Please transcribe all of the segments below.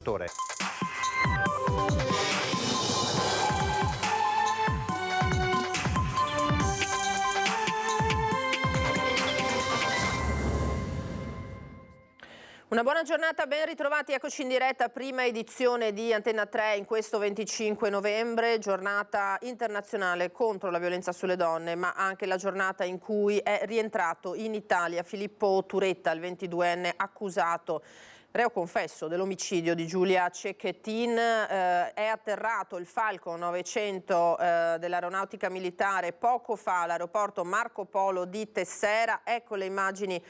Dottore. Una buona giornata, ben ritrovati, eccoci in diretta, prima edizione di Antenna 3 in questo 25 novembre, giornata internazionale contro la violenza sulle donne, ma anche la giornata in cui è rientrato in Italia Filippo Turetta, il 22enne accusato, reo confesso dell'omicidio di Giulia Cecchettin. È atterrato il Falcon 900 dell'Aeronautica Militare poco fa all'aeroporto Marco Polo di Tessera. Ecco le immagini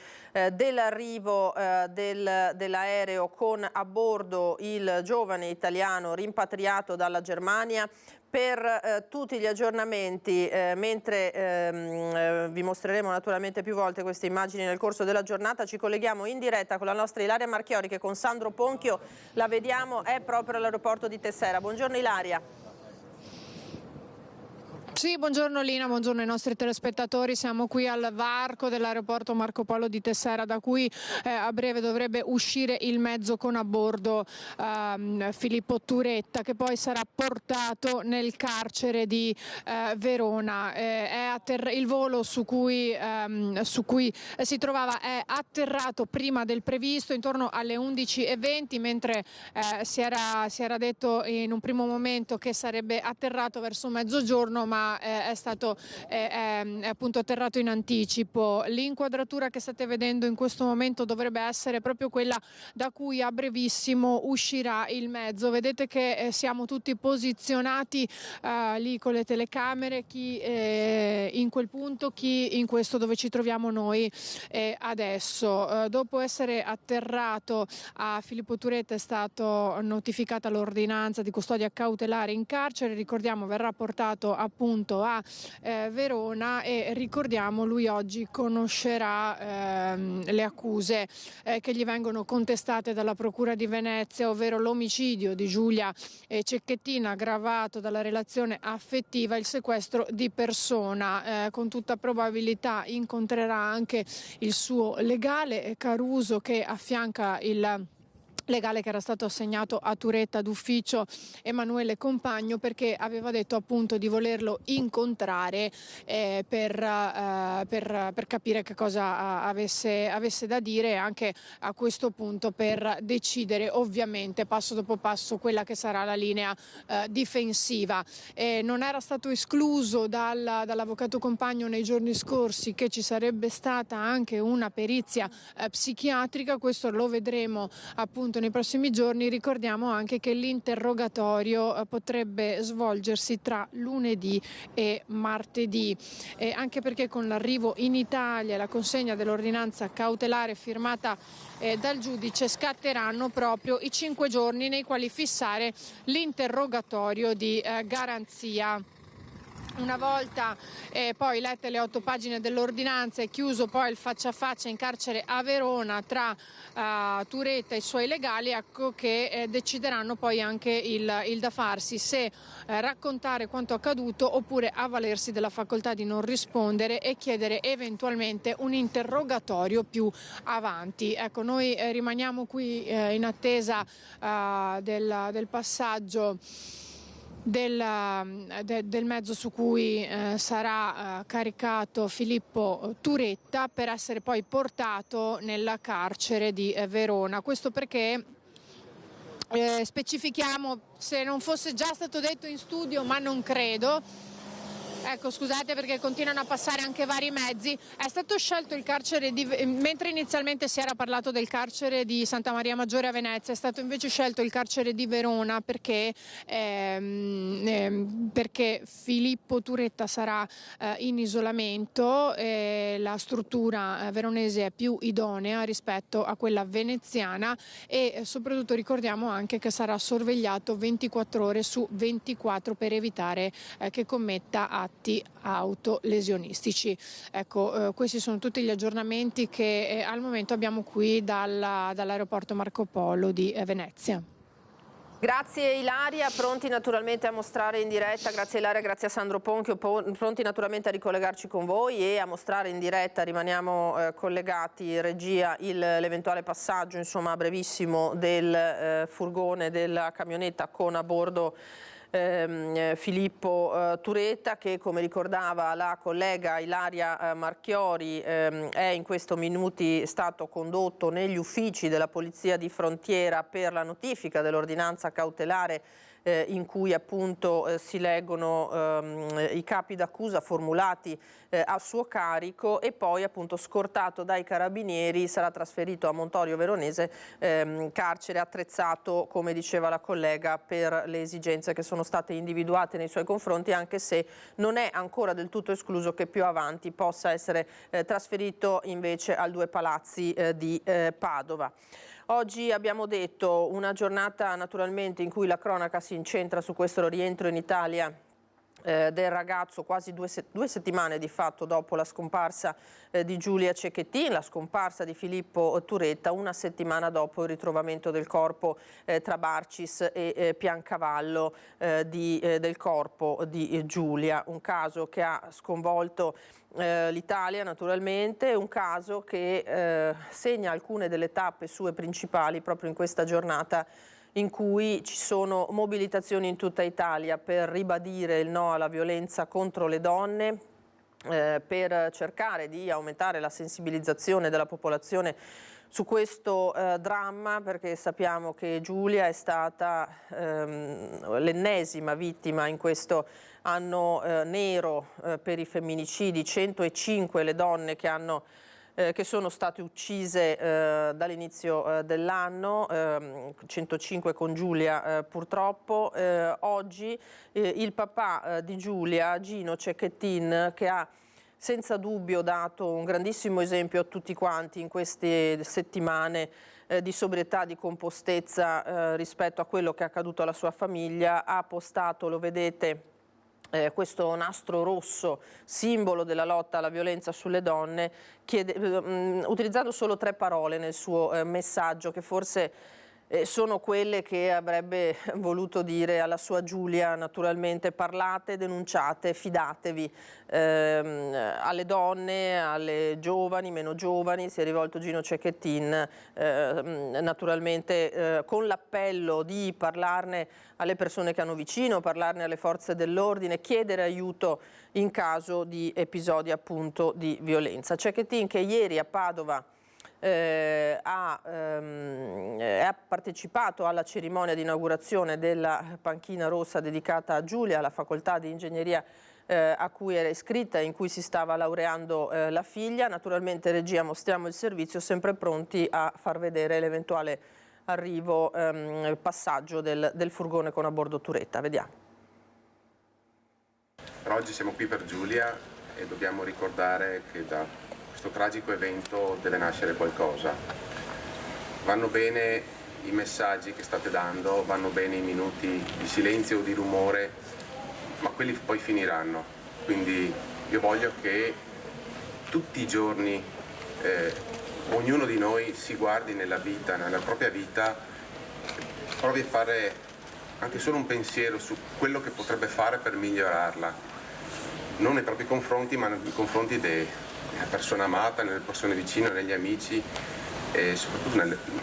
dell'arrivo dell'aereo con a bordo il giovane italiano rimpatriato dalla Germania. Per tutti gli aggiornamenti, mentre vi mostreremo naturalmente più volte queste immagini nel corso della giornata, ci colleghiamo in diretta con la nostra Ilaria Marchiori che con Sandro Ponchio la vediamo, è proprio all'aeroporto di Tessera. Buongiorno Ilaria. Sì, buongiorno Lina, buongiorno ai nostri telespettatori. Siamo qui al varco dell'aeroporto Marco Polo di Tessera, da cui a breve dovrebbe uscire il mezzo con a bordo Filippo Turetta, che poi sarà portato nel carcere di Verona. Il volo su cui si trovava è atterrato prima del previsto, intorno alle 11:20, mentre si era detto in un primo momento che sarebbe atterrato verso mezzogiorno, ma è stato appunto atterrato in anticipo. L'inquadratura che state vedendo in questo momento dovrebbe essere proprio quella da cui a brevissimo uscirà il mezzo. Vedete che siamo tutti posizionati lì con le telecamere, chi in quel punto, chi in questo dove ci troviamo noi adesso. Dopo essere atterrato a Filippo Turetta è stato notificata l'ordinanza di custodia cautelare in carcere, ricordiamo verrà portato appunto a Verona e ricordiamo lui oggi conoscerà le accuse che gli vengono contestate dalla Procura di Venezia, ovvero l'omicidio di Giulia Cecchettin aggravato dalla relazione affettiva, il sequestro di persona. Con tutta probabilità incontrerà anche il suo legale Caruso, che affianca il legale che era stato assegnato a Turetta d'ufficio, Emanuele Compagno, perché aveva detto appunto di volerlo incontrare per capire che cosa avesse da dire e anche a questo punto per decidere ovviamente passo dopo passo quella che sarà la linea difensiva. Non era stato escluso dall'avvocato Compagno nei giorni scorsi che ci sarebbe stata anche una perizia psichiatrica, questo lo vedremo appunto nei prossimi giorni. Ricordiamo anche che l'interrogatorio potrebbe svolgersi tra lunedì e martedì, anche perché con l'arrivo in Italia e la consegna dell'ordinanza cautelare firmata dal giudice scatteranno proprio i 5 giorni nei quali fissare l'interrogatorio di garanzia. Una volta poi lette le 8 pagine dell'ordinanza e chiuso poi il faccia a faccia in carcere a Verona tra Turetta e i suoi legali, ecco che decideranno poi anche il da farsi, se raccontare quanto accaduto oppure avvalersi della facoltà di non rispondere e chiedere eventualmente un interrogatorio più avanti. Ecco, noi rimaniamo qui in attesa del passaggio del mezzo su cui sarà caricato Filippo Turetta per essere poi portato nella carcere di Verona. Questo perché specifichiamo, se non fosse già stato detto in studio, ma non credo. Ecco, scusate perché continuano a passare anche vari mezzi. È stato scelto il carcere mentre inizialmente si era parlato del carcere di Santa Maria Maggiore a Venezia, è stato invece scelto il carcere di Verona perché Filippo Turetta sarà in isolamento. La struttura veronese è più idonea rispetto a quella veneziana e soprattutto ricordiamo anche che sarà sorvegliato 24 ore su 24 per evitare che commetta atti autolesionistici. Ecco, questi sono tutti gli aggiornamenti che al momento abbiamo qui dall'aeroporto Marco Polo di Venezia. Grazie Ilaria, pronti naturalmente a mostrare in diretta, grazie Ilaria, grazie a Sandro Ponchio, pronti naturalmente a ricollegarci con voi e a mostrare in diretta, rimaniamo collegati, regia, l'eventuale passaggio insomma brevissimo del furgone, della camionetta con a bordo Filippo Turetta, che come ricordava la collega Ilaria Marchiori è in questi minuti stato condotto negli uffici della Polizia di Frontiera per la notifica dell'ordinanza cautelare in cui appunto si leggono i capi d'accusa formulati a suo carico, e poi appunto scortato dai carabinieri sarà trasferito a Montorio Veronese, carcere attrezzato, come diceva la collega, per le esigenze che sono state individuate nei suoi confronti, anche se non è ancora del tutto escluso che più avanti possa essere trasferito invece al Due Palazzi di Padova. Oggi abbiamo detto una giornata naturalmente in cui la cronaca si incentra su questo rientro in Italia del ragazzo quasi due settimane di fatto dopo la scomparsa di Giulia Cecchettin, la scomparsa di Filippo Turetta, una settimana dopo il ritrovamento del corpo tra Barcis e Piancavallo del corpo di Giulia, un caso che ha sconvolto l'Italia naturalmente, un caso che segna alcune delle tappe sue principali proprio in questa giornata in cui ci sono mobilitazioni in tutta Italia per ribadire il no alla violenza contro le donne, per cercare di aumentare la sensibilizzazione della popolazione su questo dramma, perché sappiamo che Giulia è stata l'ennesima vittima in questo anno nero per i femminicidi, 105 le donne che sono state uccise dall'inizio dell'anno, 105 con Giulia purtroppo. Oggi il papà di Giulia, Gino Cecchettin, che ha senza dubbio dato un grandissimo esempio a tutti quanti in queste settimane di sobrietà, di compostezza rispetto a quello che è accaduto alla sua famiglia, ha postato, lo vedete, questo nastro rosso, simbolo della lotta alla violenza sulle donne, utilizzando solo 3 parole nel suo messaggio, che forse sono quelle che avrebbe voluto dire alla sua Giulia: naturalmente parlate, denunciate, fidatevi. Alle donne, alle giovani, meno giovani, si è rivolto Gino Cecchettin naturalmente con l'appello di parlarne alle persone che hanno vicino, parlarne alle forze dell'ordine, chiedere aiuto in caso di episodi appunto di violenza. Cecchettin, che ieri a Padova ha partecipato alla cerimonia di inaugurazione della panchina rossa dedicata a Giulia, alla facoltà di ingegneria a cui era iscritta e in cui si stava laureando la figlia. Naturalmente, regia, mostriamo il servizio, sempre pronti a far vedere l'eventuale arrivo, passaggio del furgone con a bordo Turetta. Vediamo. Oggi siamo qui per Giulia e dobbiamo ricordare che da questo tragico evento deve nascere qualcosa. Vanno bene i messaggi che state dando, vanno bene i minuti di silenzio o di rumore, ma quelli poi finiranno. Quindi io voglio che tutti i giorni ognuno di noi si guardi nella vita, nella propria vita, provi a fare anche solo un pensiero su quello che potrebbe fare per migliorarla, non nei propri confronti, ma nei confronti della persona amata, nelle persone vicine, negli amici e soprattutto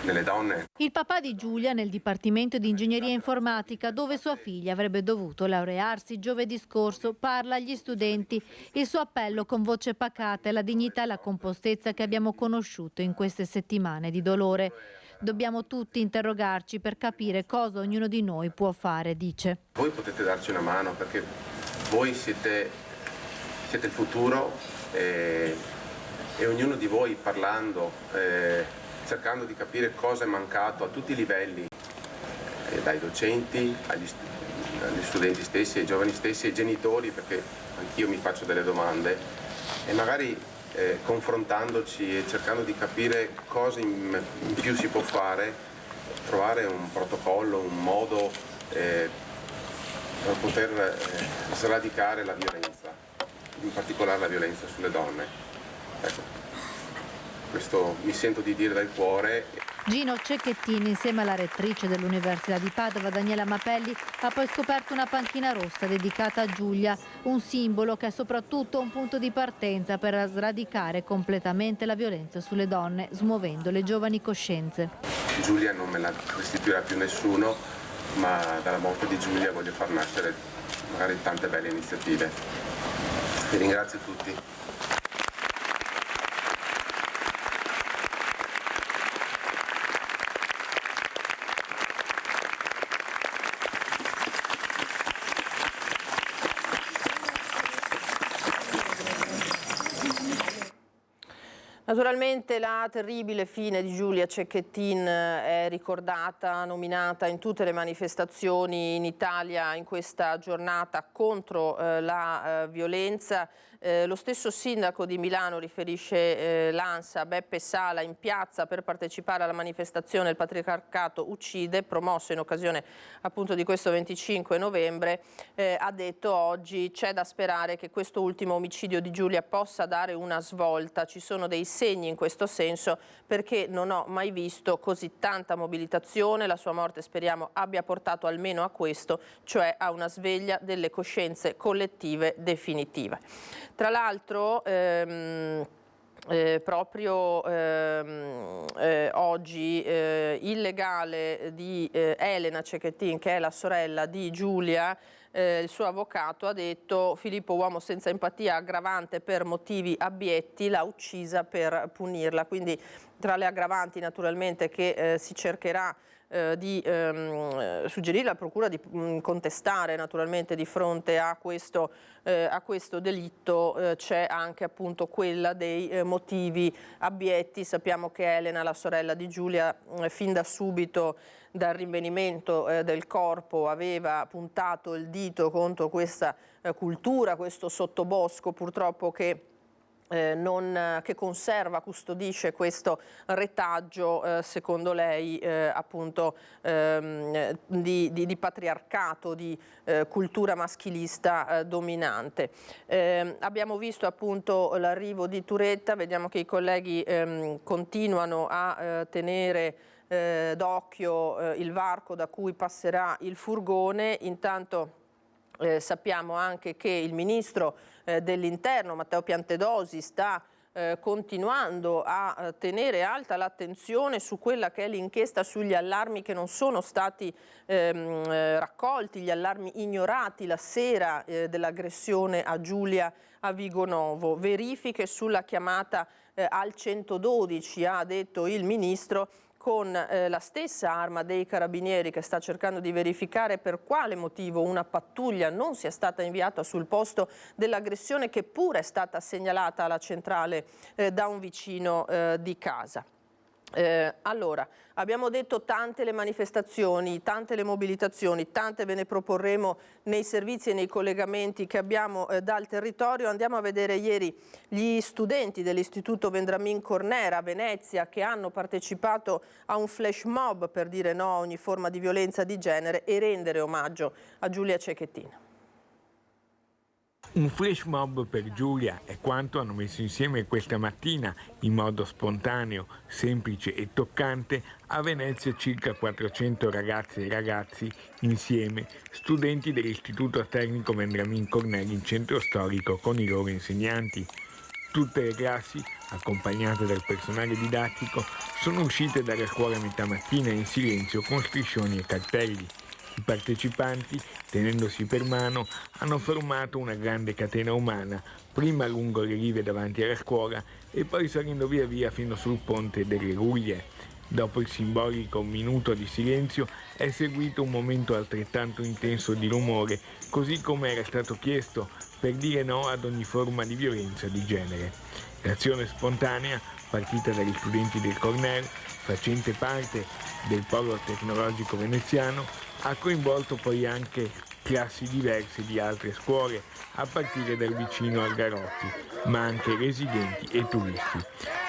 nelle donne. Il papà di Giulia nel Dipartimento di Ingegneria Informatica, dove sua figlia avrebbe dovuto laurearsi giovedì scorso, parla agli studenti. Il suo appello con voce pacata è la dignità e la compostezza che abbiamo conosciuto in queste settimane di dolore. Dobbiamo tutti interrogarci per capire cosa ognuno di noi può fare, dice. Voi potete darci una mano perché voi siete il futuro e ognuno di voi parlando, cercando di capire cosa è mancato a tutti i livelli, dai docenti agli studenti stessi, ai giovani stessi, ai genitori, perché anch'io mi faccio delle domande, e magari confrontandoci e cercando di capire cosa in più si può fare, trovare un protocollo, un modo per poter sradicare la violenza, in particolare la violenza sulle donne. Ecco, questo mi sento di dire dal cuore. Gino Cecchettin, insieme alla rettrice dell'Università di Padova, Daniela Mapelli, ha poi scoperto una panchina rossa dedicata a Giulia, un simbolo che è soprattutto un punto di partenza per sradicare completamente la violenza sulle donne, smuovendo le giovani coscienze. Giulia non me la restituirà più nessuno, ma dalla morte di Giulia voglio far nascere magari tante belle iniziative. Vi ringrazio tutti. Naturalmente la terribile fine di Giulia Cecchettin è ricordata, nominata in tutte le manifestazioni in Italia in questa giornata contro la violenza. Lo stesso sindaco di Milano, riferisce l'ANSA, Beppe Sala, in piazza per partecipare alla manifestazione Il patriarcato uccide, promossa in occasione appunto di questo 25 novembre, ha detto oggi: c'è da sperare che questo ultimo omicidio di Giulia possa dare una svolta. Ci sono dei segni in questo senso, perché non ho mai visto così tanta mobilitazione. La sua morte speriamo abbia portato almeno a questo, cioè a una sveglia delle coscienze collettive definitiva. Tra l'altro proprio oggi il legale di Elena Cecchettin, che è la sorella di Giulia, il suo avvocato ha detto: Filippo, uomo senza empatia, aggravante per motivi abietti, l'ha uccisa per punirla. Quindi tra le aggravanti naturalmente che si cercherà di suggerire alla procura di contestare naturalmente di fronte a questo delitto, c'è anche appunto quella dei motivi abietti. Sappiamo che Elena, la sorella di Giulia, fin da subito, dal rinvenimento del corpo, aveva puntato il dito contro questa cultura, questo sottobosco purtroppo che conserva, custodisce questo retaggio, secondo lei, appunto di patriarcato, di cultura maschilista dominante. Abbiamo visto appunto l'arrivo di Turetta, vediamo che i colleghi continuano a tenere d'occhio il varco da cui passerà il furgone. Intanto sappiamo anche che il ministro dell'Interno, Matteo Piantedosi, sta continuando a tenere alta l'attenzione su quella che è l'inchiesta sugli allarmi che non sono stati raccolti, gli allarmi ignorati la sera dell'aggressione a Giulia a Vigonovo. Verifiche sulla chiamata al 112, ha detto il ministro, con la stessa arma dei carabinieri, che sta cercando di verificare per quale motivo una pattuglia non sia stata inviata sul posto dell'aggressione, che pure è stata segnalata alla centrale da un vicino di casa. Allora, abbiamo detto tante le manifestazioni, tante le mobilitazioni, tante ve ne proporremo nei servizi e nei collegamenti che abbiamo dal territorio. Andiamo a vedere ieri gli studenti dell'Istituto Vendramin Cornera a Venezia, che hanno partecipato a un flash mob per dire no a ogni forma di violenza di genere e rendere omaggio a Giulia Cecchettin. Un flash mob per Giulia è quanto hanno messo insieme questa mattina, in modo spontaneo, semplice e toccante, a Venezia circa 400 ragazze e ragazzi insieme, studenti dell'Istituto Tecnico Vendramin Cornera in centro storico con i loro insegnanti. Tutte le classi, accompagnate dal personale didattico, sono uscite dalla scuola a metà mattina in silenzio con striscioni e cartelli. I partecipanti, tenendosi per mano, hanno formato una grande catena umana, prima lungo le rive davanti alla scuola e poi salendo via via fino sul ponte delle Ruglie. Dopo il simbolico minuto di silenzio è seguito un momento altrettanto intenso di rumore, così come era stato chiesto, per dire no ad ogni forma di violenza di genere. L'azione spontanea, partita dagli studenti del Cornell, facente parte del polo tecnologico veneziano, ha coinvolto poi anche classi diverse di altre scuole, a partire dal vicino Algarotti, ma anche residenti e turisti.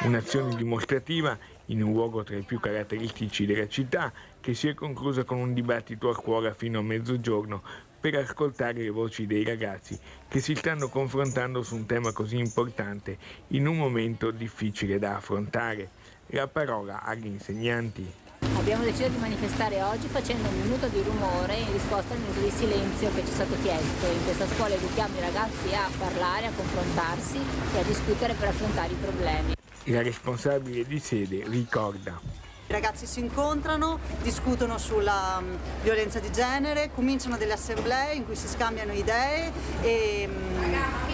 Un'azione dimostrativa in un luogo tra i più caratteristici della città, che si è conclusa con un dibattito a scuola fino a mezzogiorno per ascoltare le voci dei ragazzi che si stanno confrontando su un tema così importante in un momento difficile da affrontare. la parola agli insegnanti. Abbiamo deciso di manifestare oggi facendo un minuto di rumore in risposta al minuto di silenzio che ci è stato chiesto. In questa scuola educhiamo i ragazzi a parlare, a confrontarsi e a discutere per affrontare i problemi. La responsabile di sede ricorda: i ragazzi si incontrano, discutono sulla violenza di genere, cominciano delle assemblee in cui si scambiano idee e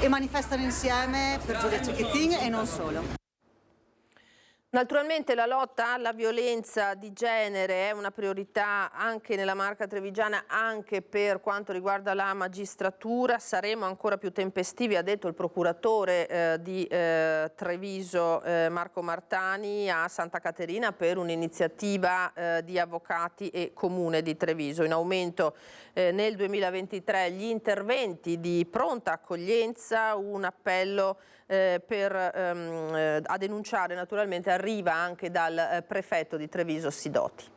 manifestano insieme per Giulia Cecchettin e non solo. Naturalmente la lotta alla violenza di genere è una priorità anche nella Marca Trevigiana, anche per quanto riguarda la magistratura. Saremo ancora più tempestivi, ha detto il procuratore di Treviso Marco Martani a Santa Caterina, per un'iniziativa di avvocati e Comune di Treviso. In aumento nel 2023 gli interventi di pronta accoglienza, un appello a denunciare naturalmente arriva anche dal prefetto di Treviso Sidoti.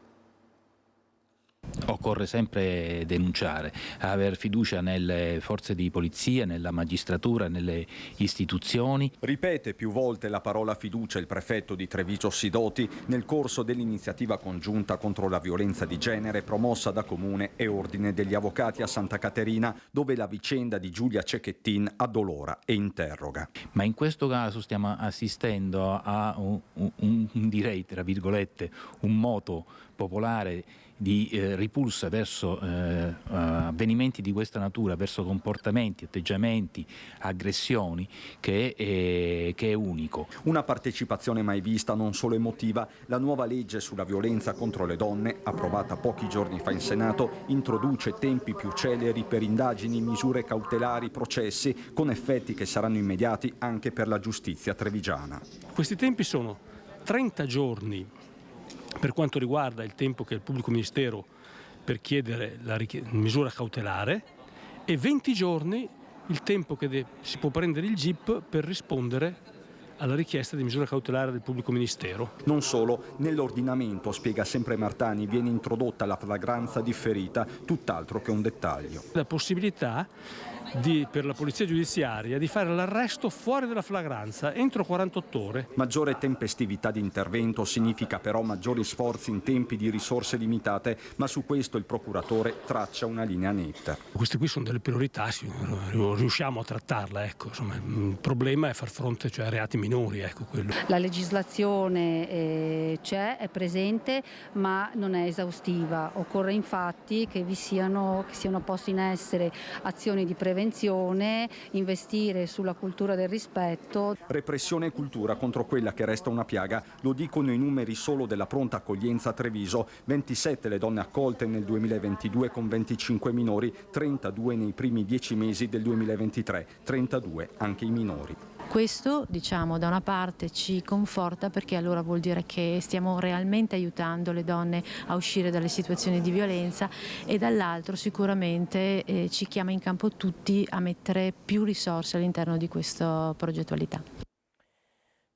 Occorre sempre denunciare, aver fiducia nelle forze di polizia, nella magistratura, nelle istituzioni. Ripete più volte la parola fiducia il prefetto di Treviso Sidoti nel corso dell'iniziativa congiunta contro la violenza di genere promossa da Comune e Ordine degli Avvocati a Santa Caterina, dove la vicenda di Giulia Cecchettin addolora e interroga. Ma in questo caso stiamo assistendo a direi tra virgolette, un moto popolare di ripulsa verso avvenimenti di questa natura, verso comportamenti, atteggiamenti, aggressioni, che è unico. Una partecipazione mai vista, non solo emotiva. La nuova legge sulla violenza contro le donne, approvata pochi giorni fa in Senato, introduce tempi più celeri per indagini, misure cautelari, processi, con effetti che saranno immediati anche per la giustizia trevigiana. Questi tempi sono 30 giorni per quanto riguarda il tempo che ha il pubblico ministero per chiedere la misura cautelare e 20 giorni il tempo che si può prendere il GIP per rispondere alla richiesta di misura cautelare del pubblico ministero. Non solo, nell'ordinamento, spiega sempre Martani, viene introdotta la flagranza differita, tutt'altro che un dettaglio. La possibilità per la polizia giudiziaria di fare l'arresto fuori dalla flagranza entro 48 ore. Maggiore tempestività di intervento significa però maggiori sforzi in tempi di risorse limitate, ma su questo il procuratore traccia una linea netta. Queste qui sono delle priorità, riusciamo a trattarla, ecco. Insomma, il problema è far fronte a reati minori, ecco quello. La legislazione c'è, è presente, ma non è esaustiva. Occorre infatti che siano poste in essere azioni di prevenzione, investire sulla cultura del rispetto. Repressione e cultura contro quella che resta una piaga, lo dicono i numeri solo della pronta accoglienza a Treviso. 27 le donne accolte nel 2022 con 25 minori, 32 nei primi 10 mesi del 2023, 32 anche i minori. Questo, diciamo, da una parte ci conforta, perché allora vuol dire che stiamo realmente aiutando le donne a uscire dalle situazioni di violenza, e dall'altro sicuramente ci chiama in campo tutti a mettere più risorse all'interno di questa progettualità.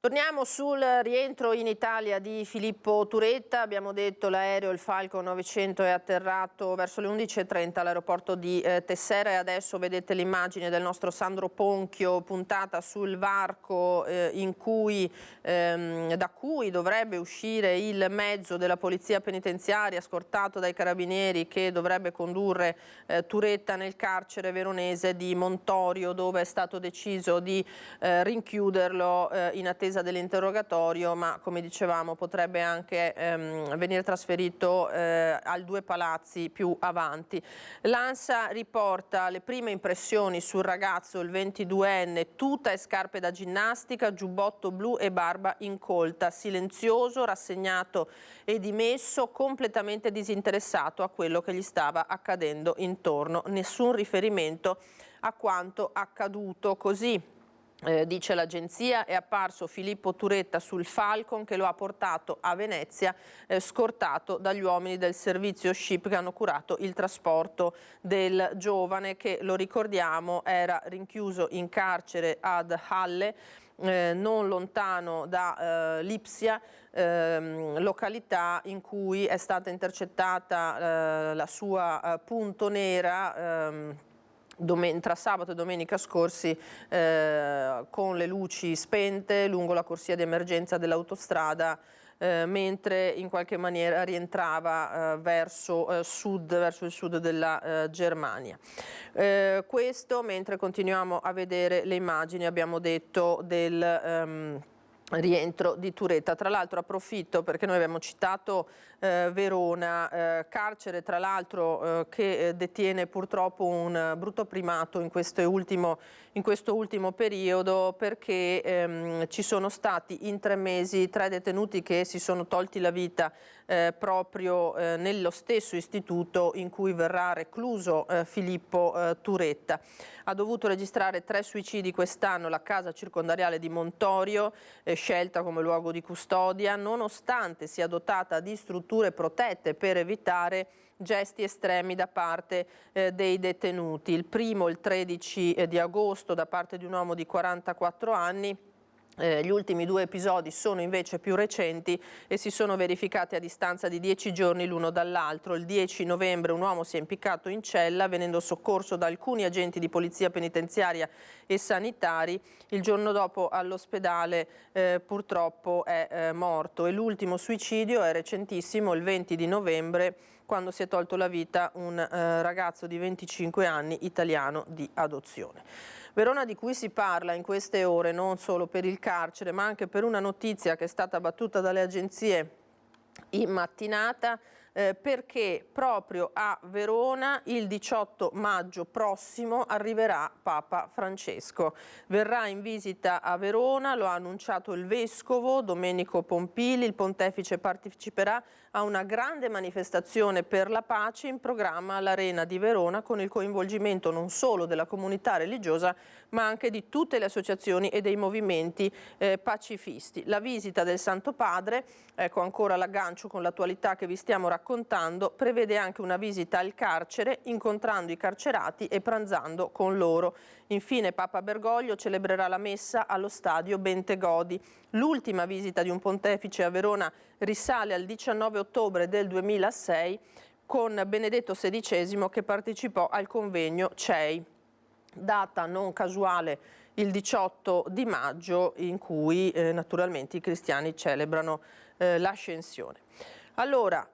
Torniamo sul rientro in Italia di Filippo Turetta. Abbiamo detto l'aereo, il Falcon 900, è atterrato verso le 11:30 all'aeroporto di Tessera, e adesso vedete l'immagine del nostro Sandro Ponchio puntata sul varco da cui dovrebbe uscire il mezzo della polizia penitenziaria scortato dai carabinieri, che dovrebbe condurre Turetta nel carcere veronese di Montorio, dove è stato deciso di rinchiuderlo in attesa dell'interrogatorio, ma come dicevamo potrebbe anche venire trasferito al Due Palazzi più avanti. L'ANSA riporta le prime impressioni sul ragazzo, il 22enne, tuta e scarpe da ginnastica, giubbotto blu e barba incolta, silenzioso, rassegnato e dimesso, completamente disinteressato a quello che gli stava accadendo intorno. Nessun riferimento a quanto accaduto. Così dice l'agenzia, è apparso Filippo Turetta sul Falcon, che lo ha portato a Venezia, scortato dagli uomini del servizio SCIP che hanno curato il trasporto del giovane, che, lo ricordiamo, era rinchiuso in carcere ad Halle, non lontano da Lipsia, località in cui è stata intercettata la sua punto nera tra sabato e domenica scorsi, con le luci spente lungo la corsia di emergenza dell'autostrada mentre in qualche maniera rientrava verso il sud della Germania. Questo mentre continuiamo a vedere le immagini, abbiamo detto, del rientro di Turetta. Tra l'altro approfitto perché noi abbiamo citato Verona, carcere tra l'altro che detiene purtroppo un brutto primato in questo ultimo periodo, perché ci sono stati in 3 mesi 3 detenuti che si sono tolti la vita proprio nello stesso istituto in cui verrà recluso Filippo Turetta. Ha dovuto registrare 3 suicidi quest'anno la casa circondariale di Montorio, scelta come luogo di custodia, nonostante sia dotata di strutture protette per evitare gesti estremi da parte dei detenuti. Il primo, il 13 di agosto, da parte di un uomo di 44 anni. Gli ultimi 2 episodi sono invece più recenti e si sono verificati a distanza di 10 giorni l'uno dall'altro. Il 10 novembre un uomo si è impiccato in cella venendo soccorso da alcuni agenti di polizia penitenziaria e sanitari. Il giorno dopo all'ospedale purtroppo è morto, e l'ultimo suicidio è recentissimo, il 20 di novembre, quando si è tolto la vita un ragazzo di 25 anni italiano di adozione. Verona, di cui si parla in queste ore non solo per il carcere ma anche per una notizia che è stata battuta dalle agenzie in mattinata, perché proprio a Verona il 18 maggio prossimo arriverà Papa Francesco. Verrà in visita a Verona, lo ha annunciato il vescovo Domenico Pompili. Il pontefice parteciperà a una grande manifestazione per la pace in programma all'Arena di Verona, con il coinvolgimento non solo della comunità religiosa ma anche di tutte le associazioni e dei movimenti pacifisti. La visita del Santo Padre, ecco ancora l'aggancio con l'attualità che vi stiamo raccontando, prevede anche una visita al carcere, incontrando i carcerati e pranzando con loro. Infine Papa Bergoglio celebrerà la messa allo stadio Bentegodi. L'ultima visita di un pontefice a Verona risale al 19 ottobre del 2006 con Benedetto XVI, che partecipò al convegno CEI. Data non casuale il 18 di maggio in cui naturalmente i cristiani celebrano l'ascensione. Allora,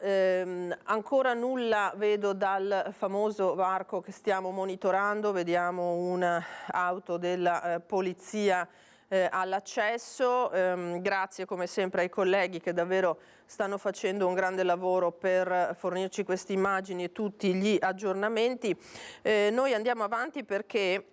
ancora nulla vedo dal famoso varco che stiamo monitorando, vediamo un'auto della polizia all'accesso. Grazie come sempre ai colleghi che davvero stanno facendo un grande lavoro per fornirci queste immagini e tutti gli aggiornamenti. Noi andiamo avanti perché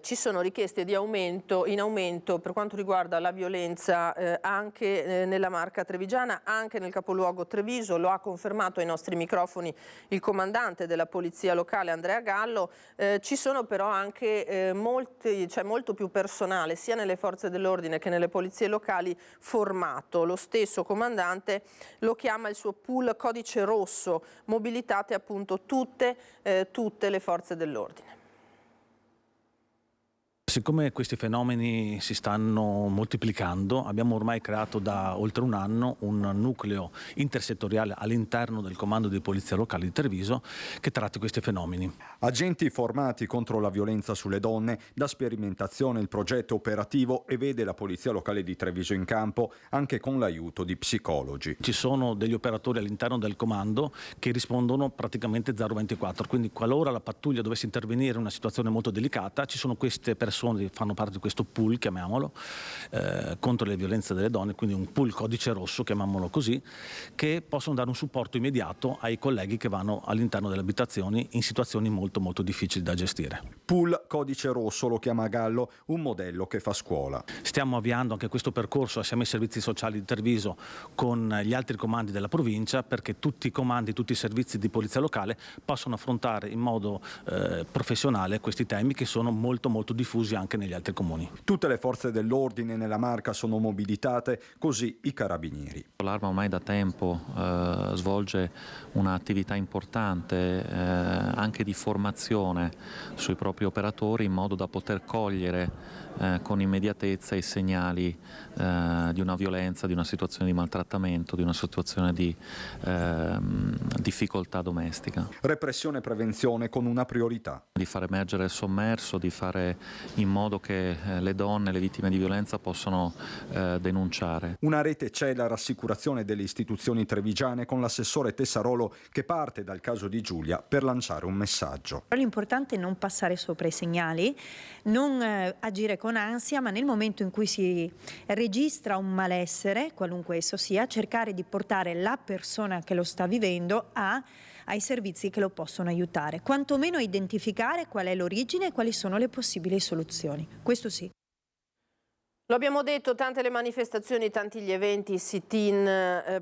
ci sono richieste in aumento per quanto riguarda la violenza anche nella Marca trevigiana, anche nel capoluogo Treviso. Lo ha confermato ai nostri microfoni il comandante della polizia locale Andrea Gallo. Ci sono però anche molto più personale sia nelle forze dell'ordine che nelle polizie locali formato. Lo stesso comandante lo chiama il suo pool codice rosso, mobilitate appunto tutte le forze dell'ordine. Siccome questi fenomeni si stanno moltiplicando, abbiamo ormai creato da oltre un anno un nucleo intersettoriale all'interno del comando di polizia locale di Treviso che tratti questi fenomeni. Agenti formati contro la violenza sulle donne, da sperimentazione il progetto operativo, e vede la polizia locale di Treviso in campo anche con l'aiuto di psicologi. Ci sono degli operatori all'interno del comando che rispondono praticamente 024, quindi qualora la pattuglia dovesse intervenire in una situazione molto delicata, ci sono queste persone che fanno parte di questo pool, chiamiamolo, contro le violenze delle donne, quindi un pool codice rosso, chiamiamolo così, che possono dare un supporto immediato ai colleghi che vanno all'interno delle abitazioni in situazioni molto difficili da gestire. Pool codice rosso lo chiama Gallo, un modello che fa scuola. Stiamo avviando anche questo percorso assieme ai servizi sociali di Treviso con gli altri comandi della provincia, perché tutti i comandi, tutti i servizi di polizia locale possono affrontare in modo professionale questi temi che sono molto diffusi anche negli altri comuni. Tutte le forze dell'ordine nella Marca sono mobilitate, così i carabinieri. L'Arma ormai da tempo svolge un'attività importante anche di formazione sui propri operatori, in modo da poter cogliere con immediatezza i segnali di una violenza, di una situazione di maltrattamento, di una situazione di difficoltà domestica. Repressione e prevenzione con una priorità. Di far emergere il sommerso, di fare in modo che le donne, le vittime di violenza possano denunciare. Una rete c'è, la rassicurazione delle istituzioni trevigiane con l'assessore Tessarolo che parte dal caso di Giulia per lanciare un messaggio. L'importante è non passare sopra i segnali, non agire con ansia, ma nel momento in cui si registra un malessere, qualunque esso sia, cercare di portare la persona che lo sta vivendo ai servizi che lo possono aiutare, quantomeno identificare qual è l'origine e quali sono le possibili soluzioni. Questo sì. Lo abbiamo detto, tante le manifestazioni, tanti gli eventi, sit-in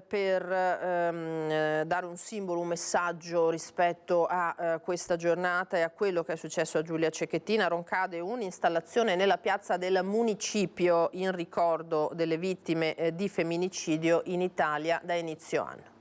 per dare un simbolo, un messaggio rispetto a questa giornata e a quello che è successo a Giulia Cecchettin. A Roncade un'installazione nella piazza del municipio in ricordo delle vittime di femminicidio in Italia da inizio anno.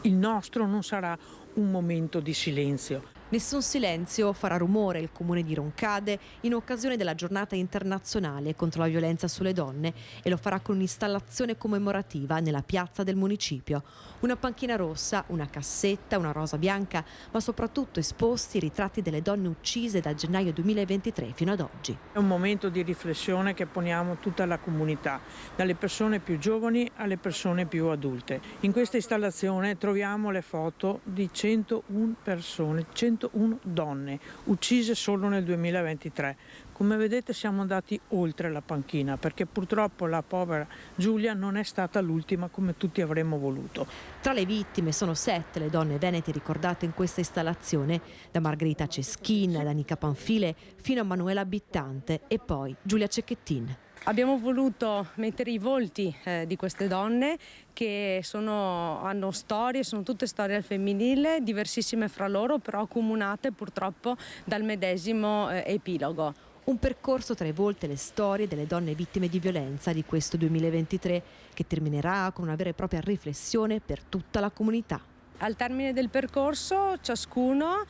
Il nostro non sarà un momento di silenzio. Nessun silenzio, farà rumore il comune di Roncade in occasione della giornata internazionale contro la violenza sulle donne e lo farà con un'installazione commemorativa nella piazza del municipio. Una panchina rossa, una cassetta, una rosa bianca, ma soprattutto esposti i ritratti delle donne uccise da gennaio 2023 fino ad oggi. È un momento di riflessione che poniamo tutta la comunità, dalle persone più giovani alle persone più adulte. In questa installazione troviamo le foto di 101 persone, 101 donne uccise solo nel 2023. Come vedete siamo andati oltre la panchina perché purtroppo la povera Giulia non è stata l'ultima come tutti avremmo voluto. Tra le vittime sono 7 le donne venete ricordate in questa installazione, da Margherita Ceschin, da Nica Panfile fino a Manuela Abittante e poi Giulia Cecchettin. Abbiamo voluto mettere i volti di queste donne che hanno storie, sono tutte storie al femminile, diversissime fra loro, però accomunate purtroppo dal medesimo epilogo. Un percorso tra i volti e le storie delle donne vittime di violenza di questo 2023 che terminerà con una vera e propria riflessione per tutta la comunità. Al termine del percorso ciascuno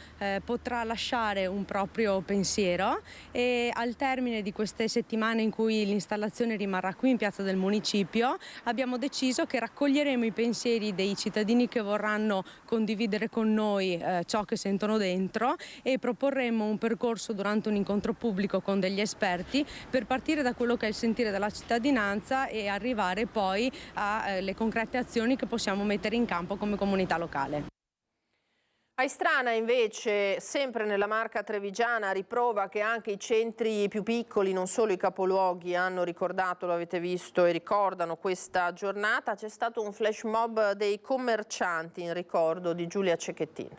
potrà lasciare un proprio pensiero e al termine di queste settimane in cui l'installazione rimarrà qui in piazza del municipio abbiamo deciso che raccoglieremo i pensieri dei cittadini che vorranno condividere con noi ciò che sentono dentro e proporremo un percorso durante un incontro pubblico con degli esperti per partire da quello che è il sentire della cittadinanza e arrivare poi alle concrete azioni che possiamo mettere in campo come comunità locale. A Istrana invece, sempre nella Marca trevigiana, riprova che anche i centri più piccoli, non solo i capoluoghi, hanno ricordato, lo avete visto, e ricordano questa giornata. C'è stato un flash mob dei commercianti in ricordo di Giulia Cecchettin.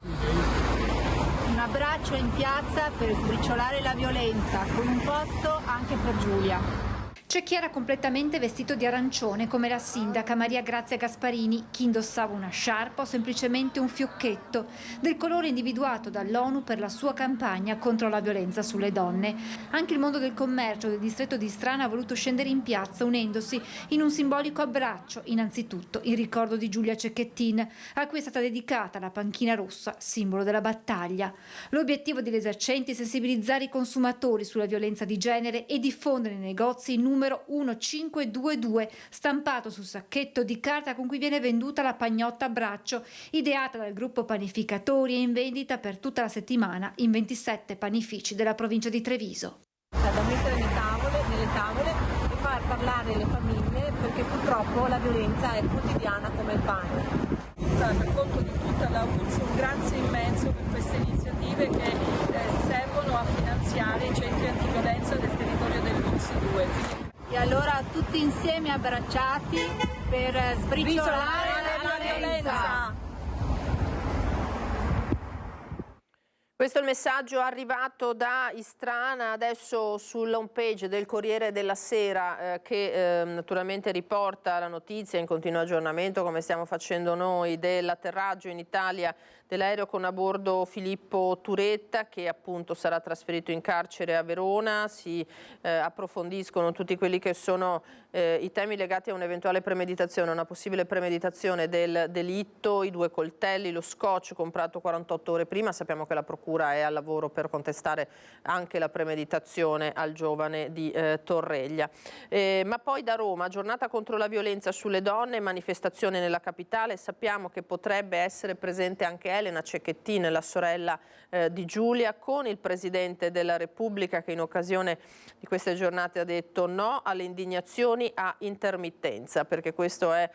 Un abbraccio in piazza per sbriciolare la violenza, con un posto anche per Giulia. C'è chi era completamente vestito di arancione, come la sindaca Maria Grazia Gasparini, chi indossava una sciarpa o semplicemente un fiocchetto, del colore individuato dall'ONU per la sua campagna contro la violenza sulle donne. Anche il mondo del commercio del distretto di Istrana ha voluto scendere in piazza unendosi in un simbolico abbraccio, innanzitutto in ricordo di Giulia Cecchettin, a cui è stata dedicata la panchina rossa, simbolo della battaglia. L'obiettivo degli esercenti è sensibilizzare i consumatori sulla violenza di genere e diffondere nei negozi il numero 1522 stampato sul sacchetto di carta con cui viene venduta la pagnotta a braccio, ideata dal gruppo Panificatori e in vendita per tutta la settimana in 27 panifici della provincia di Treviso. Da mettere nelle tavole e far parlare le famiglie perché purtroppo la violenza è quotidiana come il pane. Per conto di tutta la ULSS un grazie immenso per queste iniziative che servono a finanziare i centri antiviolenza del territorio dell'ULSS 2. E allora tutti insieme abbracciati per sbriciolare la violenza. Questo è il messaggio arrivato da Istrana, adesso sulla home page del Corriere della Sera che naturalmente riporta la notizia in continuo aggiornamento, come stiamo facendo noi, dell'atterraggio in Italia dell'aereo con a bordo Filippo Turetta, che appunto sarà trasferito in carcere a Verona. Si approfondiscono tutti quelli che sono i temi legati a un'eventuale premeditazione, una possibile premeditazione del delitto, i 2 coltelli, lo scotch comprato 48 ore prima. Sappiamo che la procura è al lavoro per contestare anche la premeditazione al giovane di Torreglia. Ma poi da Roma, giornata contro la violenza sulle donne, manifestazione nella capitale. Sappiamo che potrebbe essere presente anche Elena Cecchettin, la sorella di Giulia, con il Presidente della Repubblica, che in occasione di queste giornate ha detto no alle indignazioni a intermittenza, perché questa è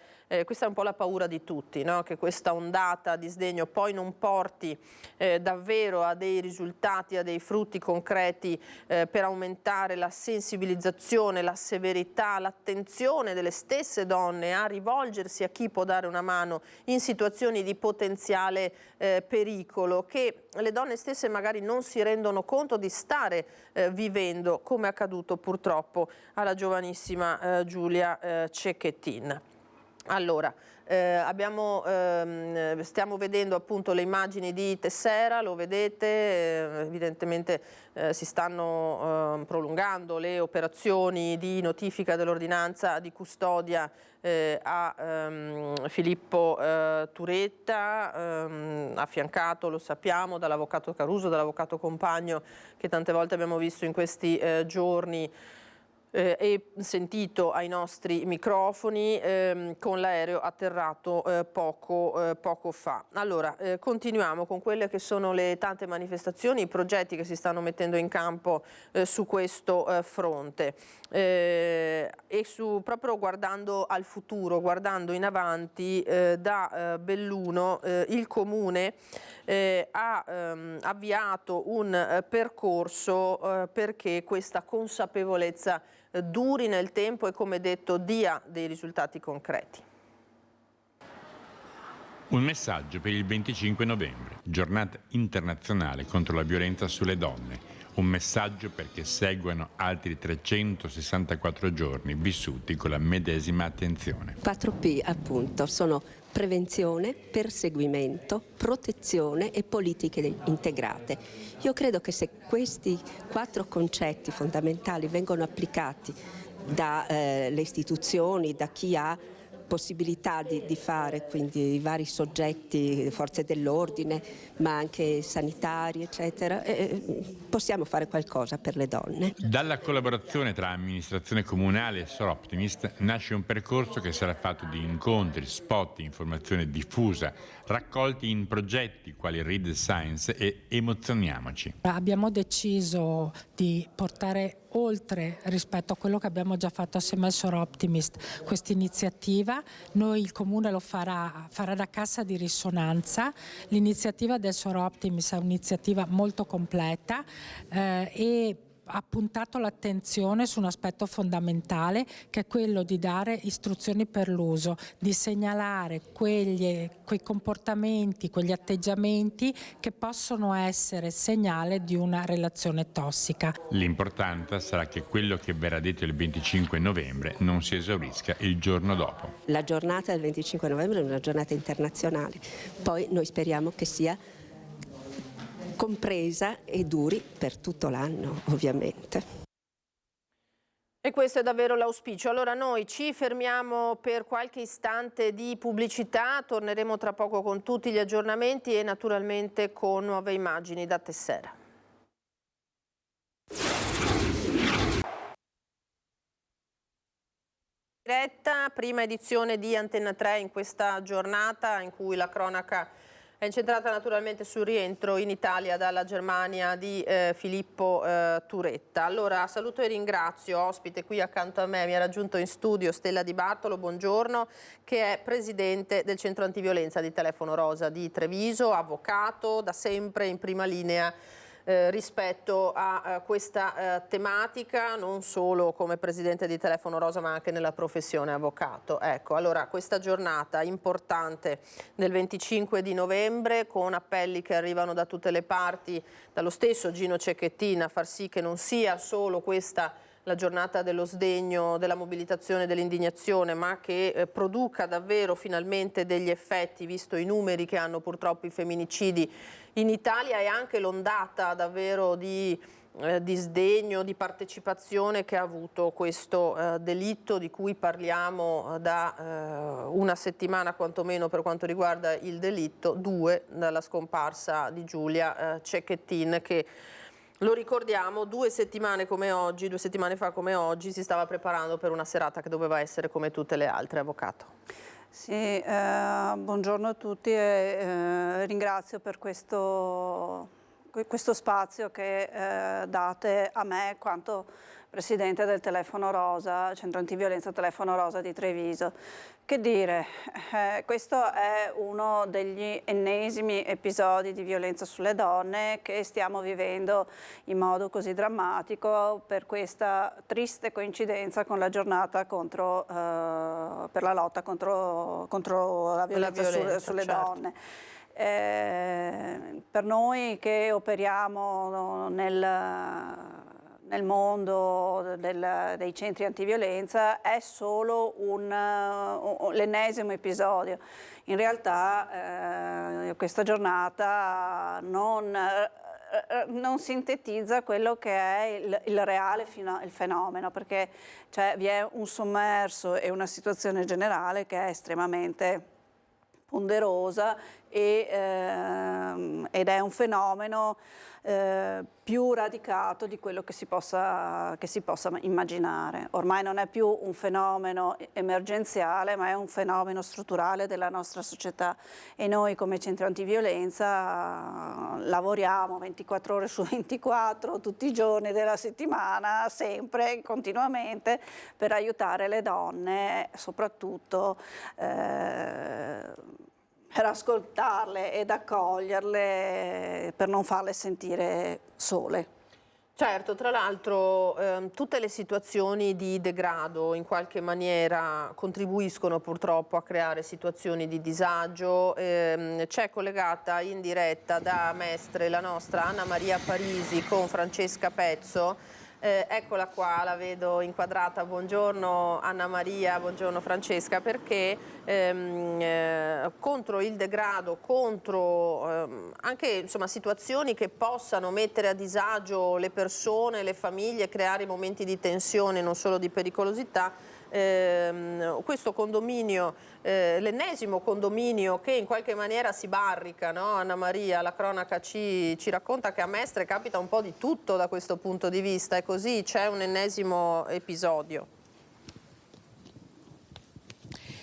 un po' la paura di tutti, no? Che questa ondata di sdegno poi non porti davvero a dei risultati, a dei frutti concreti per aumentare la sensibilizzazione, la severità, l'attenzione delle stesse donne a rivolgersi a chi può dare una mano in situazioni di potenziale pericolo, che le donne stesse magari non si rendono conto di stare vivendo, come è accaduto purtroppo alla giovanissima Giulia Cecchettin. Allora, stiamo vedendo appunto le immagini di Tessera, lo vedete, evidentemente si stanno prolungando le operazioni di notifica dell'ordinanza di custodia a Filippo Turetta, affiancato, lo sappiamo, dall'avvocato Caruso, dall'avvocato Compagno, che tante volte abbiamo visto in questi giorni e sentito ai nostri microfoni con l'aereo atterrato poco fa. Allora, continuiamo con quelle che sono le tante manifestazioni, i progetti che si stanno mettendo in campo su questo fronte e proprio guardando al futuro, guardando in avanti, da Belluno il Comune ha avviato un percorso perché questa consapevolezza duri nel tempo e, come detto, dia dei risultati concreti. Un messaggio per il 25 novembre, giornata internazionale contro la violenza sulle donne. Un messaggio perché seguano altri 364 giorni vissuti con la medesima attenzione. 4P appunto sono prevenzione, perseguimento, protezione e politiche integrate. Io credo che se questi 4 concetti fondamentali vengono applicati dalle istituzioni, da chi ha possibilità di fare, quindi i vari soggetti, forze dell'ordine, ma anche sanitari, eccetera, possiamo fare qualcosa per le donne. Dalla collaborazione tra amministrazione comunale e Sor Optimist nasce un percorso che sarà fatto di incontri, spot, informazione diffusa, raccolti in progetti quali Read Science e Emozioniamoci. Abbiamo deciso di portare oltre rispetto a quello che abbiamo già fatto assieme al Sor Optimist questa iniziativa. Noi il Comune lo farà da cassa di risonanza. L'iniziativa del Sor Optimist è un'iniziativa molto completa e ha puntato l'attenzione su un aspetto fondamentale, che è quello di dare istruzioni per l'uso, di segnalare quei comportamenti, quegli atteggiamenti che possono essere segnale di una relazione tossica. L'importante sarà che quello che verrà detto il 25 novembre non si esaurisca il giorno dopo. La giornata del 25 novembre è una giornata internazionale, poi noi speriamo che sia compresa e duri per tutto l'anno, ovviamente. E questo è davvero l'auspicio. Allora noi ci fermiamo per qualche istante di pubblicità, torneremo tra poco con tutti gli aggiornamenti e naturalmente con nuove immagini da Tessera. Diretta, prima edizione di Antenna 3 in questa giornata in cui la cronaca è incentrata naturalmente sul rientro in Italia dalla Germania di Filippo Turetta. Allora saluto e ringrazio, ospite qui accanto a me, mi ha raggiunto in studio Stella Di Bartolo, buongiorno, che è presidente del Centro Antiviolenza di Telefono Rosa di Treviso, avvocato, da sempre in prima linea rispetto a questa tematica, non solo come presidente di Telefono Rosa ma anche nella professione avvocato. Ecco, allora questa giornata importante del 25 di novembre con appelli che arrivano da tutte le parti, dallo stesso Gino Cecchettin, a far sì che non sia solo questa la giornata dello sdegno, della mobilitazione, dell'indignazione, ma che produca davvero finalmente degli effetti, visto i numeri che hanno purtroppo i femminicidi in Italia e anche l'ondata davvero di disdegno, di partecipazione che ha avuto questo delitto di cui parliamo da una settimana quantomeno per quanto riguarda il delitto, 2 dalla scomparsa di Giulia Cecchettin, che lo ricordiamo 2 settimane fa come oggi si stava preparando per una serata che doveva essere come tutte le altre. Avvocato. Sì, buongiorno a tutti e ringrazio per questo spazio che date a me quanto Presidente del Telefono Rosa, Centro Antiviolenza Telefono Rosa di Treviso. Che dire, questo è uno degli ennesimi episodi di violenza sulle donne che stiamo vivendo in modo così drammatico per questa triste coincidenza con la giornata per la lotta contro la violenza sulle donne. Per noi che operiamo nel mondo dei centri antiviolenza è solo l'ennesimo episodio. In realtà questa giornata non sintetizza quello che è il reale il fenomeno, perché vi è un sommerso e una situazione generale che è estremamente ponderosa ed è un fenomeno più radicato di quello che si possa immaginare. Ormai non è più un fenomeno emergenziale, ma è un fenomeno strutturale della nostra società e noi come centro antiviolenza lavoriamo 24 ore su 24, tutti i giorni della settimana, sempre, continuamente, per aiutare le donne, soprattutto per ascoltarle ed accoglierle, per non farle sentire sole. Certo, tra l'altro tutte le situazioni di degrado in qualche maniera contribuiscono purtroppo a creare situazioni di disagio. C'è collegata in diretta da Mestre la nostra Anna Maria Parisi con Francesca Pezzo. Eccola qua, la vedo inquadrata. Buongiorno Anna Maria, buongiorno Francesca, perché contro il degrado, contro anche situazioni che possano mettere a disagio le persone, le famiglie, creare momenti di tensione, non solo di pericolosità, questo condominio, l'ennesimo condominio che in qualche maniera si barrica, no? Anna Maria, la cronaca ci racconta che a Mestre capita un po' di tutto da questo punto di vista, è così, c'è un ennesimo episodio.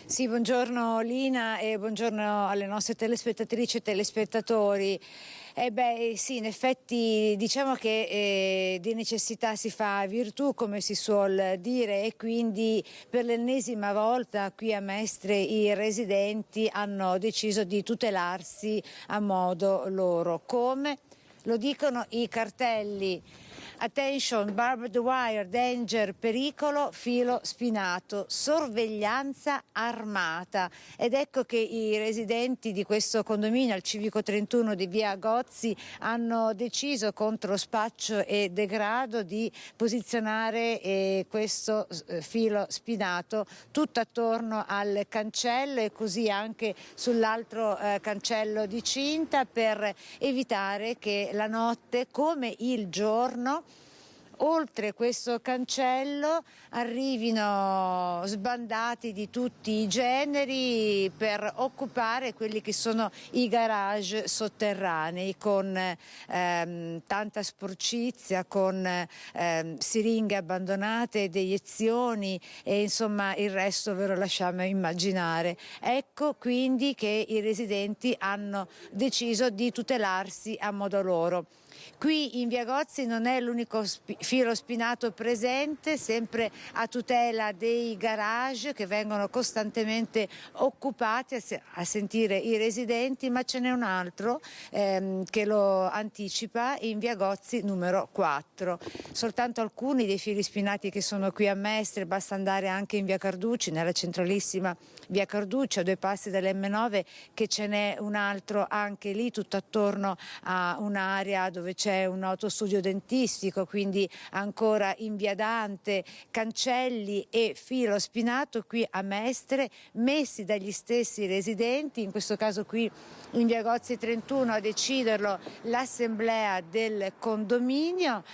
Sì, buongiorno Lina e buongiorno alle nostre telespettatrici e telespettatori. Sì, in effetti diciamo che di necessità si fa virtù, come si suol dire, e quindi per l'ennesima volta qui a Mestre i residenti hanno deciso di tutelarsi a modo loro. Come? Lo dicono i cartelli. Attention, barbed wire, danger, pericolo, filo spinato, sorveglianza armata. Ed ecco che i residenti di questo condominio al Civico 31 di via Gozzi hanno deciso contro spaccio e degrado di posizionare questo filo spinato tutto attorno al cancello e così anche sull'altro cancello di cinta per evitare che la notte come il giorno oltre questo cancello arrivino sbandati di tutti i generi per occupare quelli che sono i garage sotterranei con tanta sporcizia, con siringhe abbandonate, deiezioni e insomma il resto ve lo lasciamo immaginare. Ecco quindi che i residenti hanno deciso di tutelarsi a modo loro. Qui in via Gozzi non è l'unico filo spinato presente, sempre a tutela dei garage che vengono costantemente occupati a sentire i residenti, ma ce n'è un altro che lo anticipa in via Gozzi numero 4. Soltanto alcuni dei fili spinati che sono qui a Mestre, basta andare anche in via Carducci, nella centralissima via Carducci, a 2 passi dall'M9, che ce n'è un altro anche lì, tutto attorno a un'area dove dove c'è un autostudio dentistico, quindi ancora in via Dante, cancelli e filo spinato qui a Mestre, messi dagli stessi residenti, in questo caso qui in via Gozzi 31 a deciderlo l'assemblea del condominio,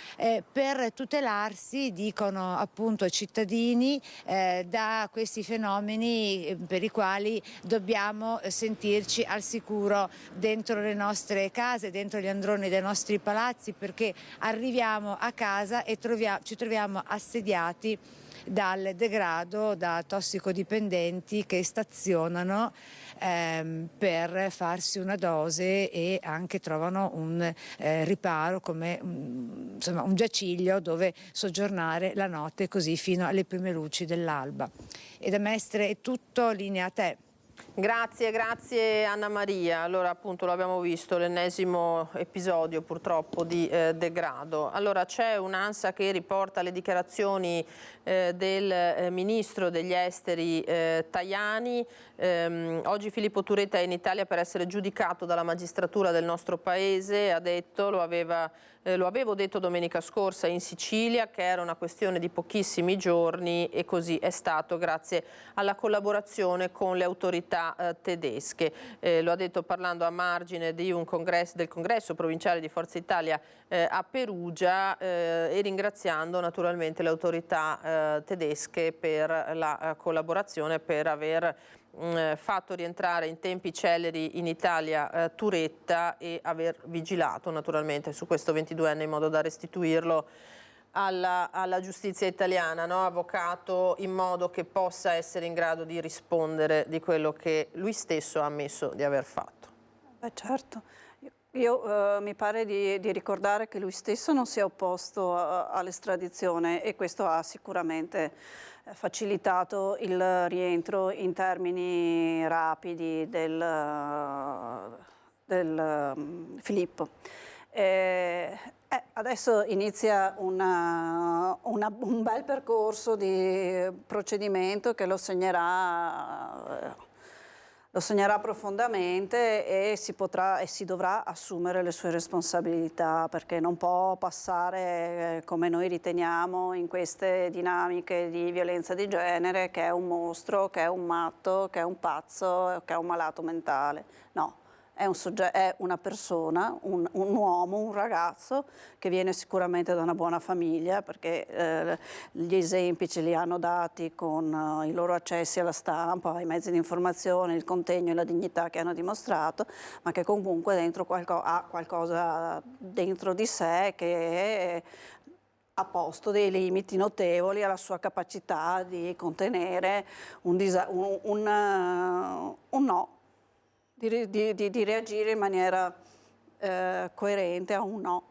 per tutelarsi, dicono appunto i cittadini, da questi fenomeni per i quali dobbiamo sentirci al sicuro dentro le nostre case, dentro gli androni dei nostri palazzi, perché arriviamo a casa e ci troviamo assediati dal degrado, da tossicodipendenti che stazionano per farsi una dose e anche trovano un riparo, come insomma un giaciglio dove soggiornare la notte, così fino alle prime luci dell'alba. E da Mestre è tutto, linea a te. Grazie Anna Maria. Allora appunto lo abbiamo visto, l'ennesimo episodio purtroppo di degrado. Allora c'è un'ANSA che riporta le dichiarazioni del ministro degli esteri Tajani. Oggi Filippo Turetta è in Italia per essere giudicato dalla magistratura del nostro paese, ha detto, lo avevo detto domenica scorsa in Sicilia, che era una questione di pochissimi giorni, e così è stato grazie alla collaborazione con le autorità tedesche. Lo ha detto parlando a margine di del congresso provinciale di Forza Italia a Perugia, e ringraziando naturalmente le autorità tedesche per la collaborazione, per aver fatto rientrare in tempi celeri in Italia Turetta e aver vigilato naturalmente su questo 22enne in modo da restituirlo alla giustizia italiana, no? Avvocato, in modo che possa essere in grado di rispondere di quello che lui stesso ha ammesso di aver fatto. Beh, certo. Io mi pare di ricordare che lui stesso non si è opposto all'estradizione, e questo ha sicuramente facilitato il rientro in termini rapidi del Filippo. Adesso inizia un bel percorso di procedimento che lo segnerà profondamente, e si dovrà assumere le sue responsabilità, perché non può passare come noi riteniamo in queste dinamiche di violenza di genere, che è un mostro, che è un matto, che è un pazzo, che è un malato mentale. No. È una persona, un uomo, un ragazzo che viene sicuramente da una buona famiglia, perché gli esempi ce li hanno dati con i loro accessi alla stampa, ai mezzi di informazione, il contegno e la dignità che hanno dimostrato, ma che comunque ha qualcosa dentro di sé che ha posto dei limiti notevoli alla sua capacità di contenere un no. Di reagire in maniera coerente a un no.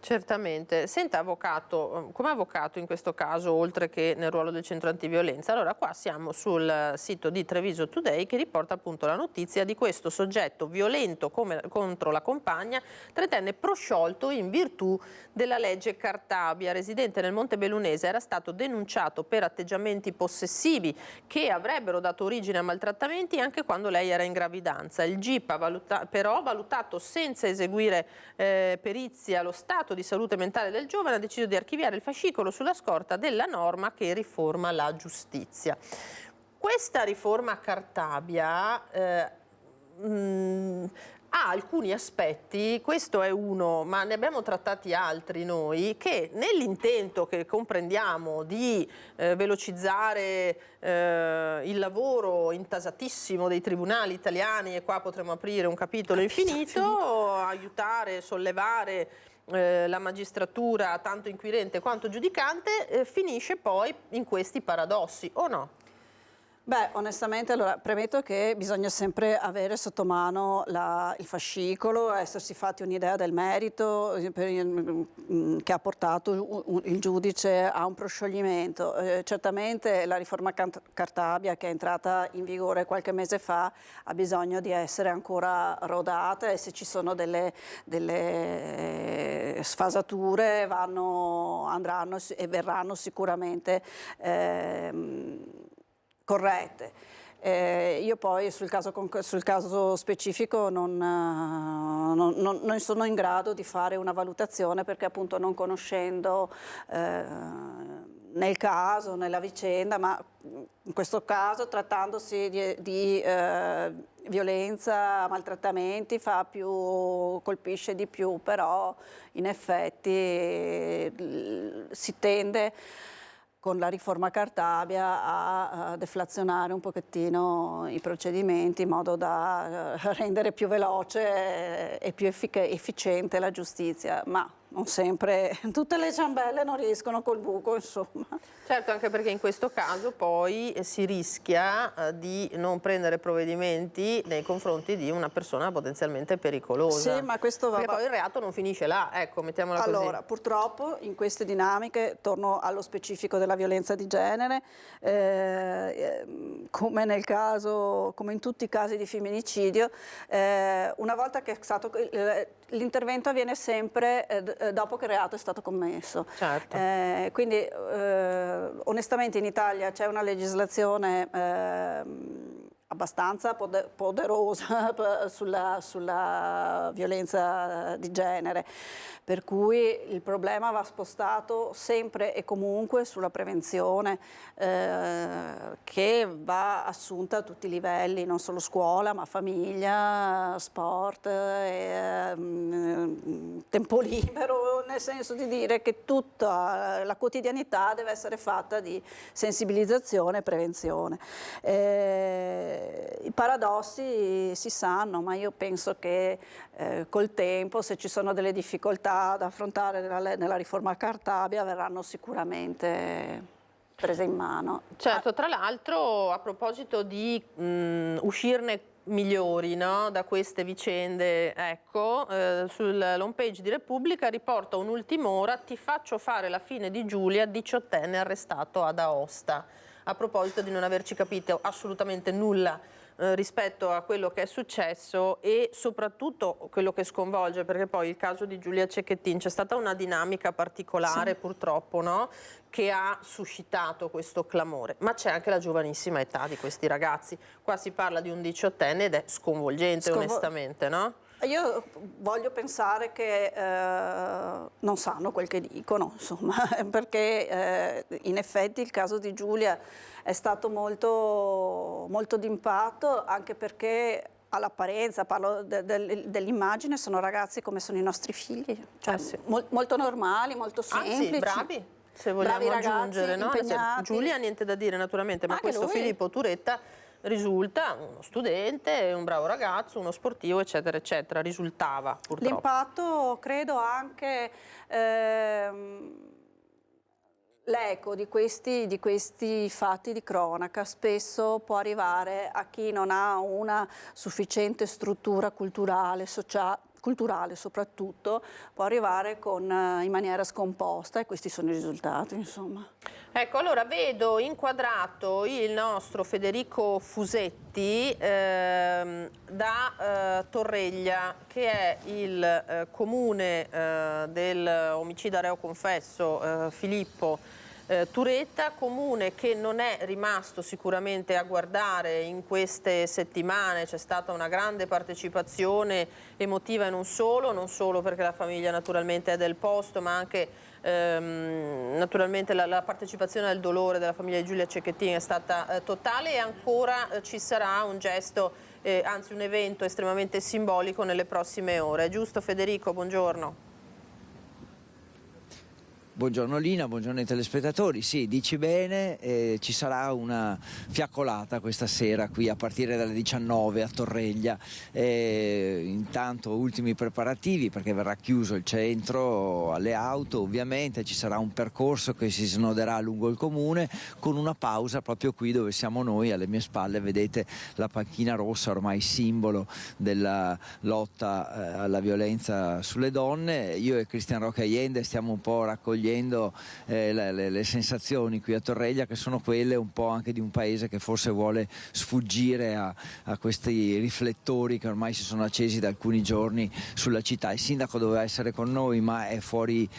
Certamente. Senta, avvocato, come avvocato in questo caso, oltre che nel ruolo del centro antiviolenza, allora qua siamo sul sito di Treviso Today, che riporta appunto la notizia di questo soggetto violento contro la compagna, trentenne prosciolto in virtù della legge Cartabia. Residente nel Monte Bellunese, era stato denunciato per atteggiamenti possessivi che avrebbero dato origine a maltrattamenti anche quando lei era in gravidanza. Il GIP ha però valutato senza eseguire perizia lo stato di salute mentale del giovane, ha deciso di archiviare il fascicolo sulla scorta della norma che riforma la giustizia. Questa riforma Cartabia ha alcuni aspetti, questo è uno, ma ne abbiamo trattati altri noi, che nell'intento che comprendiamo di velocizzare il lavoro intasatissimo dei tribunali italiani, e qua potremmo aprire un capitolo infinito, aiutare, sollevare la magistratura tanto inquirente quanto giudicante, finisce poi in questi paradossi, o no? Beh, onestamente, allora, premetto che bisogna sempre avere sotto mano il fascicolo, essersi fatti un'idea del merito che ha portato il giudice a un proscioglimento. Certamente la riforma Cartabia, che è entrata in vigore qualche mese fa, ha bisogno di essere ancora rodata, e se ci sono delle sfasature andranno e verranno sicuramente corrette. Io poi sul caso specifico non sono in grado di fare una valutazione, perché appunto non conoscendo né il caso né la vicenda, ma in questo caso trattandosi di violenza, maltrattamenti, colpisce di più, però in effetti si tende con la riforma Cartabia a deflazionare un pochettino i procedimenti in modo da rendere più veloce e più efficiente la giustizia, ma non sempre, tutte le ciambelle non riescono col buco, insomma. Certo, anche perché in questo caso poi si rischia di non prendere provvedimenti nei confronti di una persona potenzialmente pericolosa. Sì, ma questo va... Perché poi il reato non finisce là, ecco, mettiamola così. Allora, purtroppo in queste dinamiche, torno allo specifico della violenza di genere, come in tutti i casi di femminicidio, una volta che è stato... L'intervento avviene sempre dopo che il reato è stato commesso. Certo. Quindi onestamente in Italia c'è una legislazione abbastanza poderosa sulla violenza di genere, per cui il problema va spostato sempre e comunque sulla prevenzione, che va assunta a tutti i livelli, non solo scuola ma famiglia, sport, tempo libero, nel senso di dire che tutta la quotidianità deve essere fatta di sensibilizzazione e prevenzione. I paradossi si sanno, ma io penso che col tempo, se ci sono delle difficoltà da affrontare nella riforma Cartabia, verranno sicuramente prese in mano. Certo, tra l'altro a proposito di uscirne migliori, no, da queste vicende, ecco, sull'home page di Repubblica riporta un'ultima ora: ti faccio fare la fine di Giulia, 18enne arrestato ad Aosta. A proposito di non averci capito assolutamente nulla rispetto a quello che è successo e soprattutto quello che sconvolge, perché poi il caso di Giulia Cecchettin, c'è stata una dinamica particolare, sì, purtroppo, no? Che ha suscitato questo clamore, ma c'è anche la giovanissima età di questi ragazzi. Qua si parla di un 18enne ed è sconvolgente, onestamente, no? Io voglio pensare che non sanno quel che dicono, insomma, perché in effetti il caso di Giulia è stato molto d'impatto, anche perché all'apparenza, parlo dell'immagine, sono ragazzi come sono i nostri figli, cioè sì, molto normali, molto semplici. Anzi, bravi, se vogliamo aggiungere, no? Giulia niente da dire naturalmente, ma questo lui. Filippo Turetta risulta uno studente, un bravo ragazzo, uno sportivo, eccetera, eccetera. Risultava, purtroppo. L'impatto, credo, anche l'eco di questi fatti di cronaca spesso può arrivare a chi non ha una sufficiente struttura culturale, sociale, culturale soprattutto, può arrivare in maniera scomposta, e questi sono i risultati, insomma. Ecco, allora vedo inquadrato il nostro Federico Fusetti da Torreglia, che è il comune dell'omicida reo confesso Filippo Turetta, comune che non è rimasto sicuramente a guardare in queste settimane. C'è stata una grande partecipazione emotiva e non solo perché la famiglia naturalmente è del posto, ma anche naturalmente la partecipazione al dolore della famiglia di Giulia Cecchettin è stata totale, e ancora ci sarà un gesto, anzi un evento estremamente simbolico nelle prossime ore. Giusto Federico? Buongiorno. Buongiorno Lina, buongiorno ai telespettatori. Sì, dici bene, ci sarà una fiaccolata questa sera qui a partire dalle 19 a Torreglia. Intanto ultimi preparativi, perché verrà chiuso il centro alle auto, ovviamente ci sarà un percorso che si snoderà lungo il comune, con una pausa proprio qui dove siamo noi. Alle mie spalle vedete la panchina rossa, ormai simbolo della lotta alla violenza sulle donne. Io e Cristian Roque Allende stiamo un po' raccogliendo raccogliendo le sensazioni qui a Torreglia, che sono quelle un po' anche di un paese che forse vuole sfuggire a questi riflettori che ormai si sono accesi da alcuni giorni sulla città. Il sindaco doveva essere con noi, ma è fuori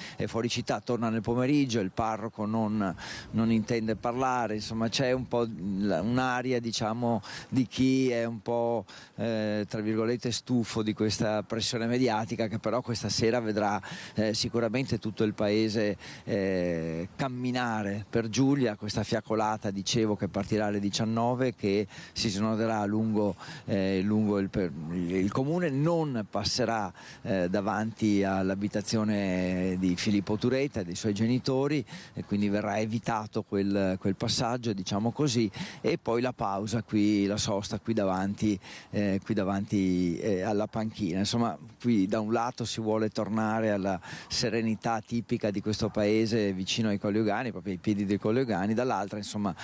città, torna nel pomeriggio, il parroco non intende parlare, insomma c'è un po' un'aria, diciamo, di chi è un po' tra virgolette stufo di questa pressione mediatica, che però questa sera vedrà sicuramente tutto il paese camminare per Giulia, questa fiaccolata, dicevo, che partirà alle 19, che si snoderà lungo il comune, non passerà davanti all'abitazione di Filippo Turetta e dei suoi genitori, e quindi verrà evitato quel passaggio, diciamo così, e poi la pausa qui, la sosta qui davanti alla panchina. Insomma, qui da un lato si vuole tornare alla serenità tipica di questo paese vicino ai Colli Euganei, proprio ai piedi dei Colli Euganei, dall'altra insomma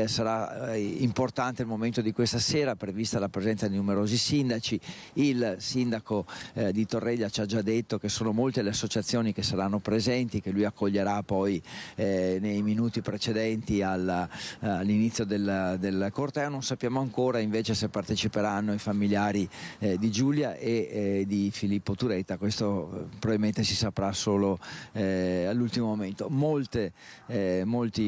sarà importante il momento di questa sera, prevista la presenza di numerosi sindaci. Il sindaco di Torreglia ci ha già detto che sono molte le associazioni che saranno presenti, che lui accoglierà poi nei minuti precedenti all'inizio del corteo. Non sappiamo ancora invece se parteciperanno i familiari di Giulia e di Filippo Turetta, questo probabilmente si saprà solo all'ultimo momento. Molti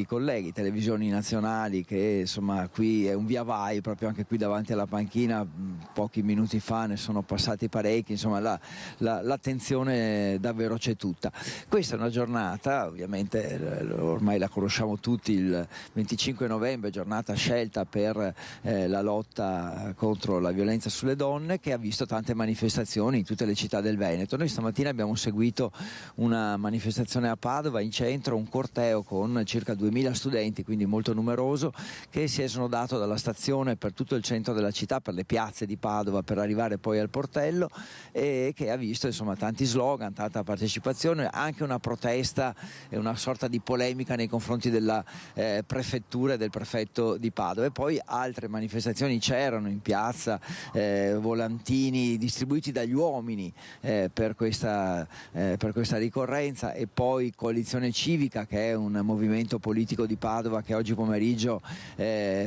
colleghi, televisioni nazionali, che insomma qui è un via vai proprio anche qui davanti alla panchina, pochi minuti fa ne sono passati parecchi, insomma l'attenzione davvero c'è tutta. Questa è una giornata, ovviamente ormai la conosciamo tutti, il 25 novembre, giornata scelta per la lotta contro la violenza sulle donne, che ha visto tante manifestazioni in tutte le città del Veneto. Noi stamattina abbiamo seguito una manifestazione a Padova, in centro, un corteo con circa 2000 studenti, quindi molto numeroso, che si è snodato dalla stazione per tutto il centro della città, per le piazze di Padova, per arrivare poi al portello, e che ha visto insomma tanti slogan, tanta partecipazione, anche una protesta e una sorta di polemica nei confronti della prefettura e del prefetto di Padova. E poi altre manifestazioni c'erano in piazza, volantini distribuiti dagli uomini per questa ricorrenza, e poi Coalizione Civica, che è un movimento politico di Padova che oggi pomeriggio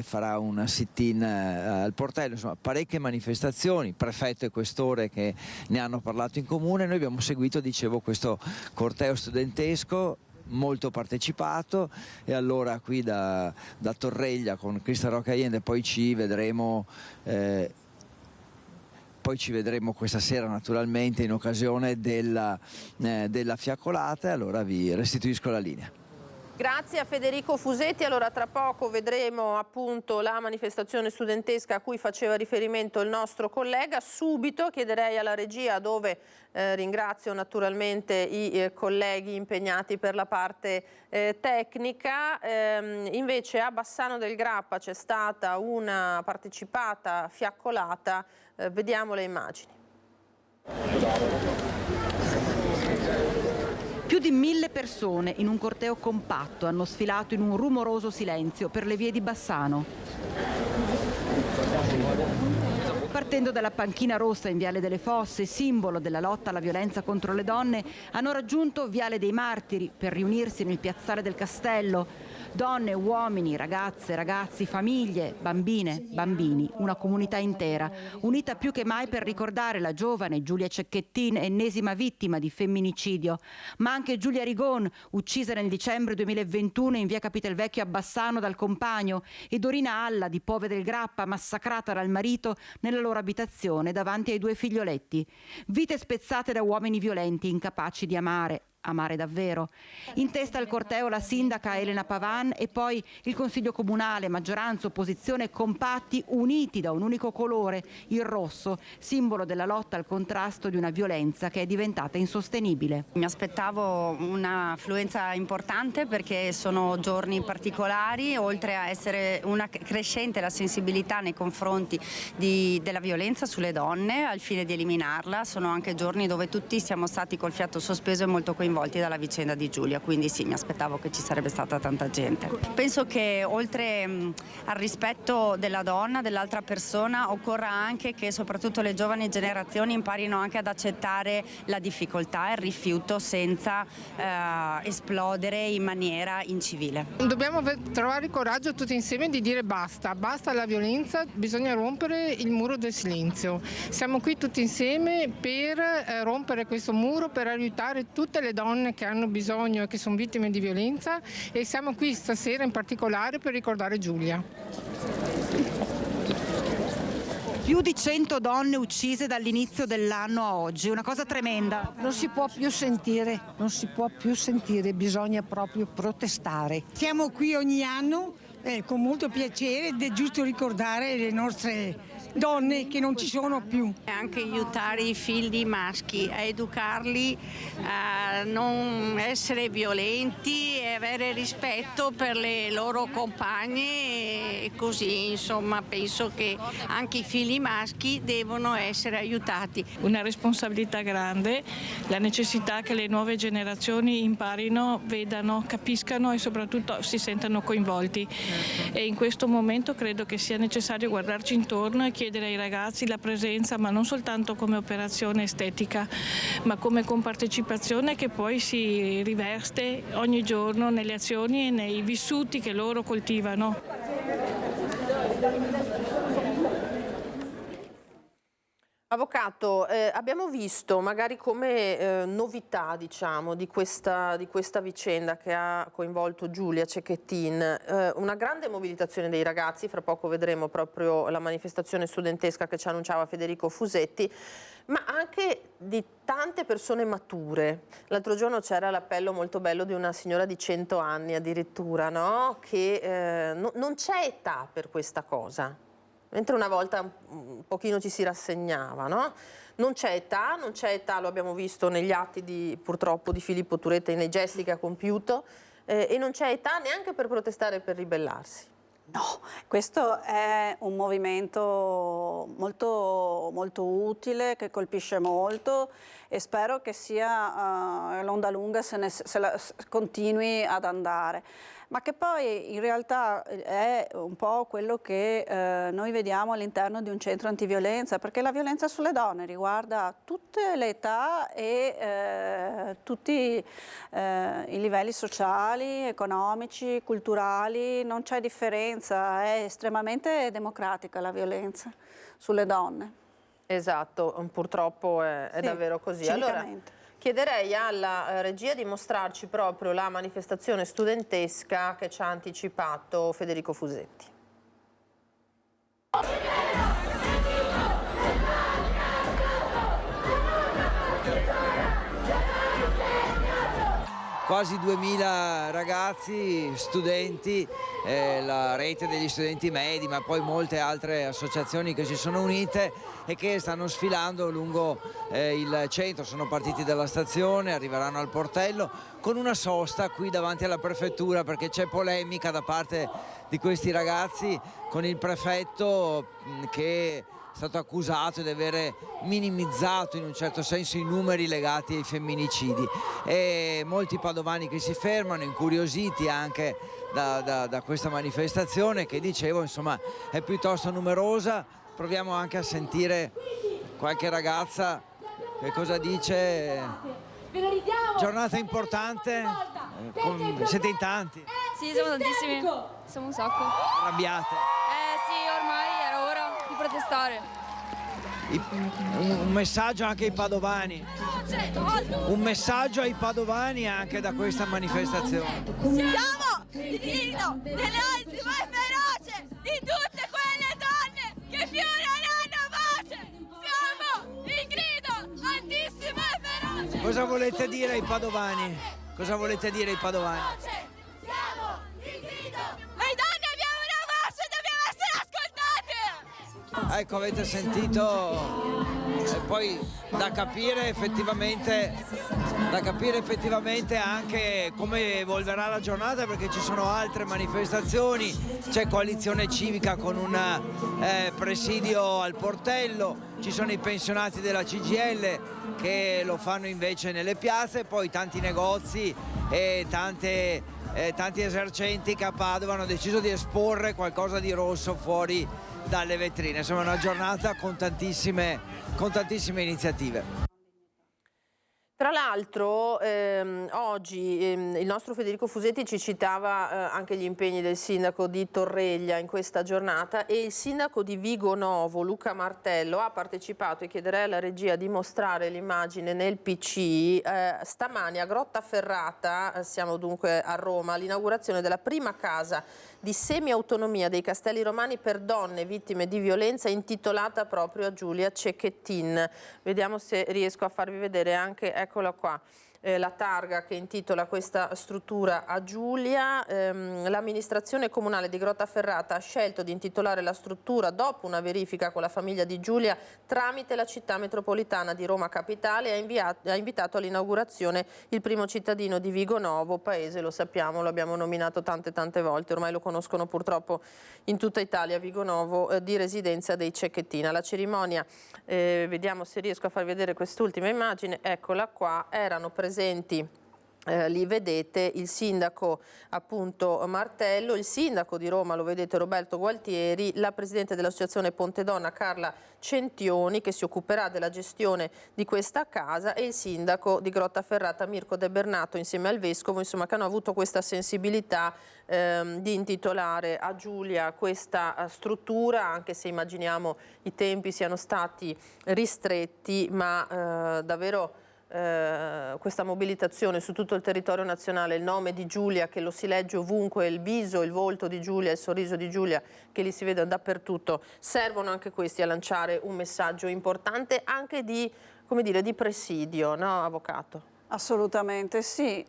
farà un sit-in al portello. Insomma, parecchie manifestazioni, prefetto e questore che ne hanno parlato in comune. Noi abbiamo seguito, dicevo, questo corteo studentesco molto partecipato, e allora qui da Torreglia con Crista Rocca Allende poi ci vedremo questa sera naturalmente in occasione della fiaccolata, e allora vi restituisco la linea. Grazie a Federico Fusetti. Allora tra poco vedremo appunto la manifestazione studentesca a cui faceva riferimento il nostro collega. Subito chiederei alla regia, dove ringrazio naturalmente i colleghi impegnati per la parte tecnica, invece a Bassano del Grappa c'è stata una partecipata fiaccolata, vediamo le immagini. Più di 1000 persone in un corteo compatto hanno sfilato in un rumoroso silenzio per le vie di Bassano. Partendo dalla panchina rossa in Viale delle Fosse, simbolo della lotta alla violenza contro le donne, hanno raggiunto Viale dei Martiri per riunirsi nel piazzale del Castello. Donne, uomini, ragazze, ragazzi, famiglie, bambine, bambini, una comunità intera, unita più che mai per ricordare la giovane Giulia Cecchettin, ennesima vittima di femminicidio, ma anche Giulia Rigon, uccisa nel dicembre 2021 in via Capitelvecchio a Bassano dal compagno, e Dorina Alla di Pove del Grappa, massacrata dal marito nella loro abitazione davanti ai 2 figlioletti. Vite spezzate da uomini violenti, incapaci di amare davvero. In testa al corteo la sindaca Elena Pavan, e poi il consiglio comunale, maggioranza, opposizione, compatti, uniti da un unico colore, il rosso, simbolo della lotta al contrasto di una violenza che è diventata insostenibile. Mi aspettavo un'affluenza importante perché sono giorni particolari, oltre a essere una crescente la sensibilità nei confronti della violenza sulle donne al fine di eliminarla. Sono anche giorni dove tutti siamo stati col fiato sospeso e molto coinvolti coinvolti dalla vicenda di Giulia, quindi sì, mi aspettavo che ci sarebbe stata tanta gente. Penso che oltre al rispetto della donna, dell'altra persona, occorra anche che soprattutto le giovani generazioni imparino anche ad accettare la difficoltà e il rifiuto senza esplodere in maniera incivile. Dobbiamo trovare il coraggio tutti insieme di dire basta alla violenza, bisogna rompere il muro del silenzio. Siamo qui tutti insieme per rompere questo muro, per aiutare tutte le donne che hanno bisogno e che sono vittime di violenza, e siamo qui stasera in particolare per ricordare Giulia. Più di 100 donne uccise dall'inizio dell'anno a oggi, una cosa tremenda. Non si può più sentire, bisogna proprio protestare. Siamo qui ogni anno con molto piacere ed è giusto ricordare le nostre donne che non ci sono più. Anche aiutare i figli maschi a educarli a non essere violenti e avere rispetto per le loro compagne, e così insomma penso che anche i figli maschi devono essere aiutati. Una responsabilità grande, la necessità che le nuove generazioni imparino, vedano, capiscano e soprattutto si sentano coinvolti. E in questo momento credo che sia necessario guardarci intorno e chiedere ai ragazzi la presenza, ma non soltanto come operazione estetica, ma come compartecipazione che poi si riveste ogni giorno nelle azioni e nei vissuti che loro coltivano. Avvocato, abbiamo visto magari come novità, diciamo, di questa vicenda che ha coinvolto Giulia Cecchettin, una grande mobilitazione dei ragazzi, fra poco vedremo proprio la manifestazione studentesca che ci annunciava Federico Fusetti, ma anche di tante persone mature. L'altro giorno c'era l'appello molto bello di una signora di 100 anni addirittura, no? Che non c'è età per questa cosa. Mentre una volta un pochino ci si rassegnava, no? Non c'è età, lo abbiamo visto negli atti purtroppo di Filippo Turetta e nei gesti che ha compiuto, e non c'è età neanche per protestare e per ribellarsi. No, questo è un movimento molto, molto utile, che colpisce molto, e spero che sia l'onda lunga continui ad andare. Ma che poi in realtà è un po' quello che noi vediamo all'interno di un centro antiviolenza, perché la violenza sulle donne riguarda tutte le età e tutti i livelli sociali, economici, culturali, non c'è differenza, è estremamente democratica la violenza sulle donne. Esatto, purtroppo è Sì, davvero così. cinicamente. Allora, chiederei alla regia di mostrarci proprio la manifestazione studentesca che ci ha anticipato Federico Fusetti. Quasi 2000 ragazzi, studenti, la rete degli studenti medi, ma poi molte altre associazioni che si sono unite e che stanno sfilando lungo il centro. Sono partiti dalla stazione, arriveranno al portello con una sosta qui davanti alla prefettura, perché c'è polemica da parte di questi ragazzi con il prefetto che è stato accusato di avere minimizzato in un certo senso i numeri legati ai femminicidi, e molti padovani che si fermano, incuriositi anche da questa manifestazione che, dicevo, insomma, è piuttosto numerosa. Proviamo anche a sentire qualche ragazza che cosa dice. Giornata importante, siete in tanti? Sì, siamo tantissimi, siamo un sacco. Arrabbiate? Sì, ormai era ora di protestare. Un messaggio anche ai padovani. Un messaggio ai padovani anche da questa manifestazione. Siamo il grido dell'ansia più feroce di tutte quelle donne che più non hanno voce. Siamo il grido altissimo e feroce. Cosa volete dire ai padovani? Cosa volete dire ai padovani? Siamo il grido. Noi donne abbiamo una voce, dobbiamo essere ascoltate. Ecco, avete sentito, e poi da capire effettivamente anche come evolverà la giornata, perché ci sono altre manifestazioni, c'è coalizione civica con un presidio al portello, ci sono i pensionati della CGIL che lo fanno invece nelle piazze, poi tanti negozi e tanti esercenti che a Padova hanno deciso di esporre qualcosa di rosso fuori dalle vetrine. Insomma, una giornata con tantissime iniziative. Tra l'altro oggi il nostro Federico Fusetti ci citava anche gli impegni del sindaco di Torreglia in questa giornata, e il sindaco di Vigonovo, Luca Martello, ha partecipato, e chiederei alla regia di mostrare l'immagine nel PC, stamani a Grottaferrata, siamo dunque a Roma, all'inaugurazione della prima casa di semi-autonomia dei Castelli Romani per donne vittime di violenza, intitolata proprio a Giulia Cecchettin. Vediamo se riesco a farvi vedere anche, eccola qua, la targa che intitola questa struttura a Giulia. L'amministrazione comunale di Grottaferrata ha scelto di intitolare la struttura, dopo una verifica con la famiglia di Giulia, tramite la città metropolitana di Roma Capitale, e ha invitato all'inaugurazione il primo cittadino di Vigonovo, paese, lo sappiamo, lo abbiamo nominato tante volte, ormai lo conoscono purtroppo in tutta Italia, Vigonovo, di residenza dei Cecchettin. La cerimonia, vediamo se riesco a far vedere quest'ultima immagine, eccola qua, erano presenti, lì vedete il sindaco appunto Martello, il sindaco di Roma, lo vedete, Roberto Gualtieri, la presidente dell'associazione Ponte Donna Carla Centioni, che si occuperà della gestione di questa casa, e il sindaco di Grottaferrata Mirko De Bernato insieme al vescovo, insomma, che hanno avuto questa sensibilità di intitolare a Giulia questa struttura, anche se immaginiamo i tempi siano stati ristretti, ma davvero questa mobilitazione su tutto il territorio nazionale, il nome di Giulia che lo si legge ovunque, il viso, il volto di Giulia, il sorriso di Giulia che li si vede dappertutto, servono anche questi a lanciare un messaggio importante anche di, come dire, di presidio, no, avvocato? Assolutamente sì.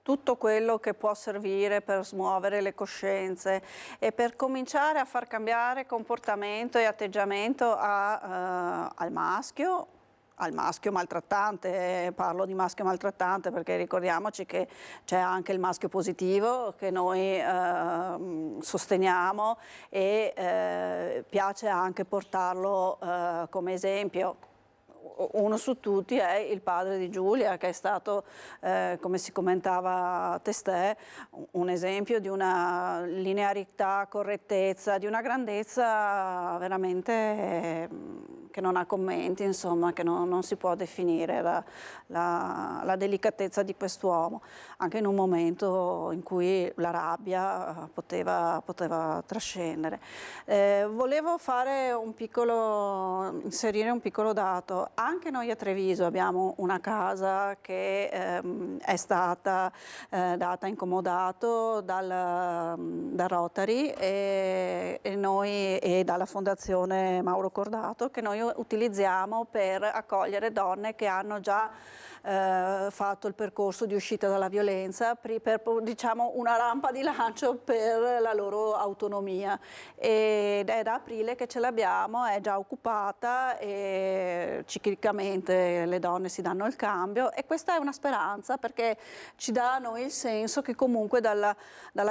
Tutto quello che può servire per smuovere le coscienze e per cominciare a far cambiare comportamento e atteggiamento al maschio maltrattante. Parlo di maschio maltrattante perché ricordiamoci che c'è anche il maschio positivo che noi sosteniamo, e piace anche portarlo come esempio. Uno su tutti è il padre di Giulia, che è stato, come si commentava testè, un esempio di una linearità, correttezza, di una grandezza veramente che non ha commenti, insomma, che non si può definire la delicatezza di quest'uomo, anche in un momento in cui la rabbia poteva trascendere. Volevo inserire un piccolo dato. Anche noi a Treviso abbiamo una casa che è stata data in comodato dal Rotary e dalla Fondazione Mauro Cordato, che noi utilizziamo per accogliere donne che hanno già fatto il percorso di uscita dalla violenza, per diciamo una rampa di lancio per la loro autonomia, ed è da aprile che ce l'abbiamo, è già occupata e ciclicamente le donne si danno il cambio, e questa è una speranza perché ci dà a noi il senso che comunque dalla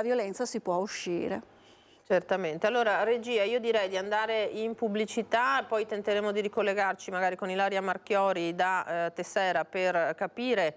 violenza si può uscire. Certamente. Allora, regia, io direi di andare in pubblicità, poi tenteremo di ricollegarci magari con Ilaria Marchiori da Tessera per capire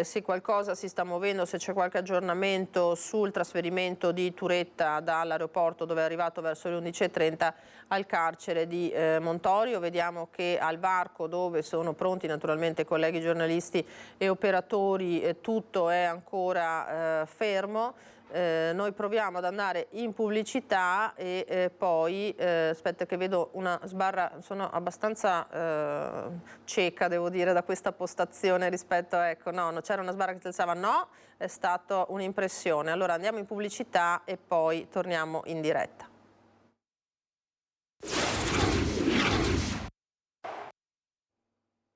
se qualcosa si sta muovendo, se c'è qualche aggiornamento sul trasferimento di Turetta dall'aeroporto, dove è arrivato verso le 11:30, al carcere di Montorio. Vediamo che al varco, dove sono pronti naturalmente colleghi giornalisti e operatori, tutto è ancora fermo. Noi proviamo ad andare in pubblicità e poi, aspetta che vedo una sbarra, sono abbastanza cieca devo dire da questa postazione rispetto, ecco, no, c'era una sbarra che si alzava, no, è stata un'impressione. Allora andiamo in pubblicità e poi torniamo in diretta.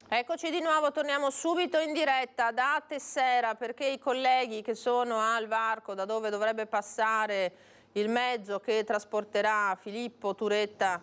Eccoci di nuovo, torniamo subito in diretta da Tessera, perché i colleghi che sono al varco, da dove dovrebbe passare il mezzo che trasporterà Filippo Turetta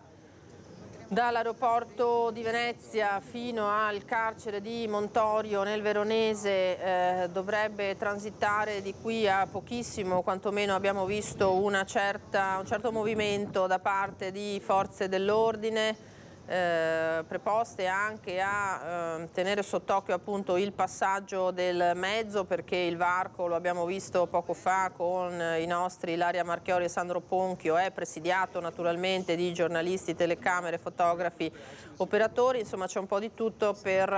Dall'aeroporto di Venezia fino al carcere di Montorio nel Veronese dovrebbe transitare di qui a pochissimo, quantomeno abbiamo visto un certo movimento da parte di forze dell'ordine, preposte anche a tenere sott'occhio appunto il passaggio del mezzo, perché il varco, lo abbiamo visto poco fa con i nostri Ilaria Marchiori e Sandro Ponchio, è presidiato naturalmente di giornalisti, telecamere, fotografi, operatori, insomma c'è un po' di tutto per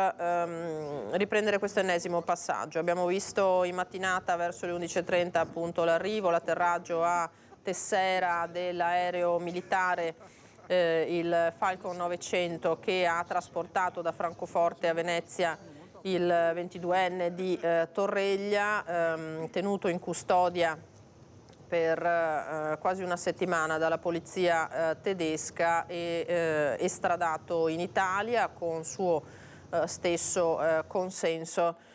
riprendere questo ennesimo passaggio. Abbiamo visto in mattinata verso le 11:30 appunto l'arrivo, l'atterraggio a Tessera dell'aereo militare, il Falcon 900, che ha trasportato da Francoforte a Venezia il 22enne di Torreglia, tenuto in custodia per quasi una settimana dalla polizia tedesca e estradato in Italia con suo stesso consenso,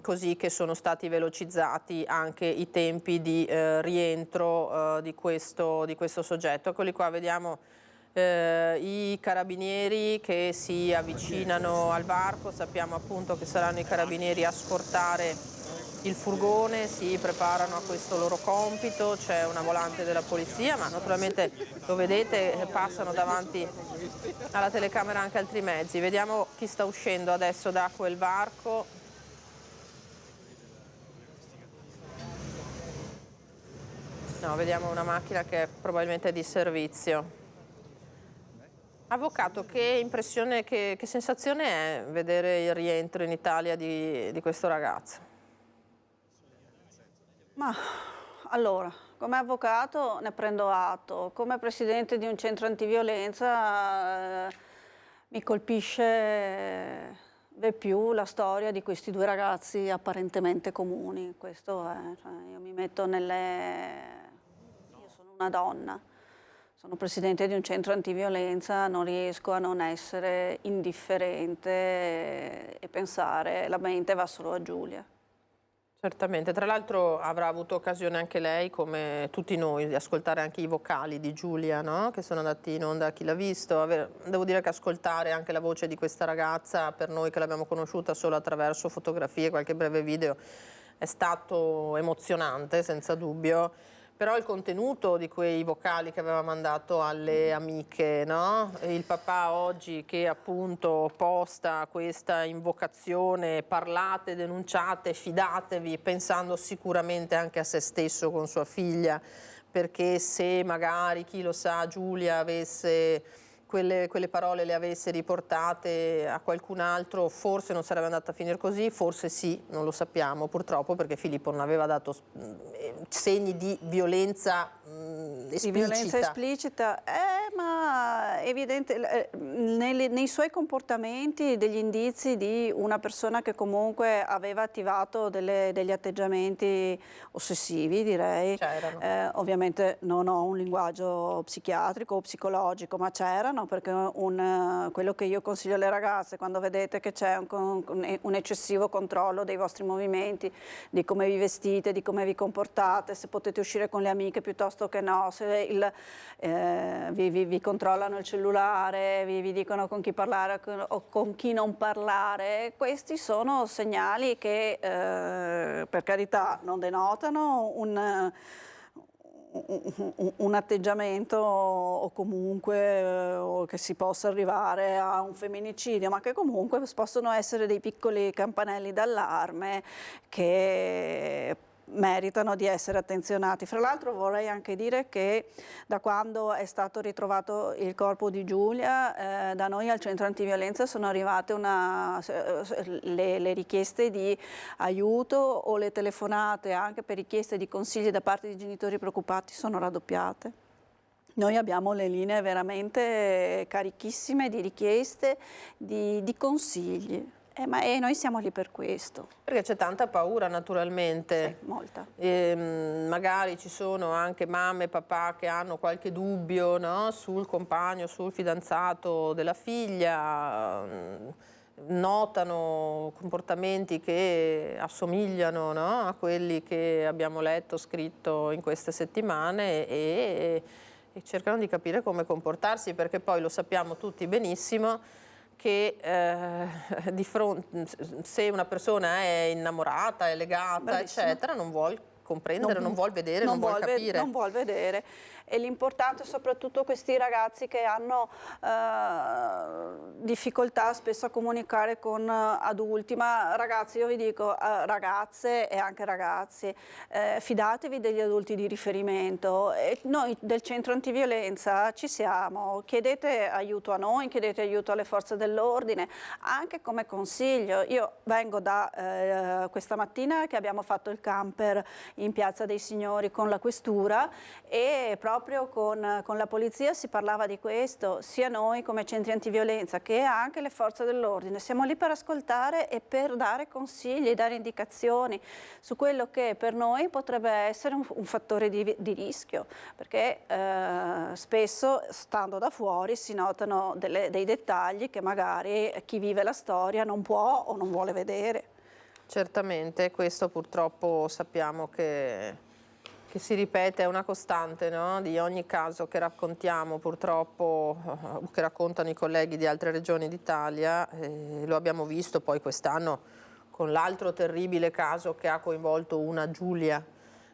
così che sono stati velocizzati anche i tempi di rientro di questo soggetto. Eccoli qua, vediamo i carabinieri che si avvicinano al varco. Sappiamo appunto che saranno i carabinieri a scortare il furgone, si preparano a questo loro compito. C'è una volante della polizia, ma naturalmente lo vedete, passano davanti alla telecamera anche altri mezzi. Vediamo chi sta uscendo adesso da quel varco. No, vediamo una macchina che probabilmente è di servizio. Avvocato, che impressione, che sensazione è vedere il rientro in Italia di questo ragazzo? Ma allora, come avvocato ne prendo atto, come presidente di un centro antiviolenza mi colpisce di più la storia di questi due ragazzi apparentemente comuni. Questo è, cioè, io mi metto nelle... Io sono una donna, sono presidente di un centro antiviolenza, non riesco a non essere indifferente e pensare la mente va solo a Giulia. Certamente, tra l'altro avrà avuto occasione anche lei, come tutti noi, di ascoltare anche i vocali di Giulia, no? Che sono andati in onda a Chi l'ha visto. Devo dire che ascoltare anche la voce di questa ragazza, per noi che l'abbiamo conosciuta solo attraverso fotografie, qualche breve video, è stato emozionante, senza dubbio. Però il contenuto di quei vocali che aveva mandato alle amiche, no? Il papà oggi che appunto posta questa invocazione, parlate, denunciate, fidatevi, pensando sicuramente anche a se stesso con sua figlia, perché se magari, chi lo sa, Giulia avesse... Quelle parole le avesse riportate a qualcun altro, forse non sarebbe andata a finire così, forse sì, non lo sappiamo purtroppo, perché Filippo non aveva dato segni di violenza esplicita. Di violenza esplicita, ma evidente, nei suoi comportamenti degli indizi di una persona che comunque aveva attivato degli atteggiamenti ossessivi, direi. Ovviamente non ho un linguaggio psichiatrico o psicologico, ma c'erano, perché quello che io consiglio alle ragazze, quando vedete che c'è un eccessivo controllo dei vostri movimenti, di come vi vestite, di come vi comportate, se potete uscire con le amiche piuttosto che no, se vi controllano il cellulare, vi dicono con chi parlare o con chi non parlare, questi sono segnali che per carità non denotano un atteggiamento o comunque che si possa arrivare a un femminicidio, ma che comunque possono essere dei piccoli campanelli d'allarme che meritano di essere attenzionati. Fra l'altro vorrei anche dire che da quando è stato ritrovato il corpo di Giulia, da noi al centro antiviolenza sono arrivate le richieste di aiuto o le telefonate anche per richieste di consigli da parte di genitori preoccupati sono raddoppiate. Noi abbiamo le linee veramente carichissime di richieste, di consigli. E noi siamo lì per questo. Perché c'è tanta paura naturalmente. Sì, molta. Magari ci sono anche mamme e papà che hanno qualche dubbio, no? Sul compagno, sul fidanzato della figlia, notano comportamenti che assomigliano, no? A quelli che abbiamo letto, scritto in queste settimane e e cercano di capire come comportarsi, perché poi lo sappiamo tutti benissimo che di fronte, se una persona è innamorata, è legata, eccetera, non vuol comprendere, non vuol vedere, non vuol capire. Non vuol vedere. E l'importante è soprattutto questi ragazzi che hanno difficoltà spesso a comunicare con adulti, ma ragazzi, io vi dico, ragazze e anche ragazzi, fidatevi degli adulti di riferimento. E noi del centro antiviolenza ci siamo, chiedete aiuto a noi, chiedete aiuto alle forze dell'ordine, anche come consiglio. Io vengo da questa mattina che abbiamo fatto il camper in Piazza dei Signori con la questura e proprio con la polizia si parlava di questo, sia noi come centri antiviolenza che anche le forze dell'ordine. Siamo lì per ascoltare e per dare consigli, dare indicazioni su quello che per noi potrebbe essere un fattore di rischio, perché spesso stando da fuori si notano dei dettagli che magari chi vive la storia non può o non vuole vedere. Certamente, questo purtroppo sappiamo che si ripete, è una costante, no? Di ogni caso che raccontiamo purtroppo, che raccontano i colleghi di altre regioni d'Italia, lo abbiamo visto poi quest'anno con l'altro terribile caso che ha coinvolto una Giulia,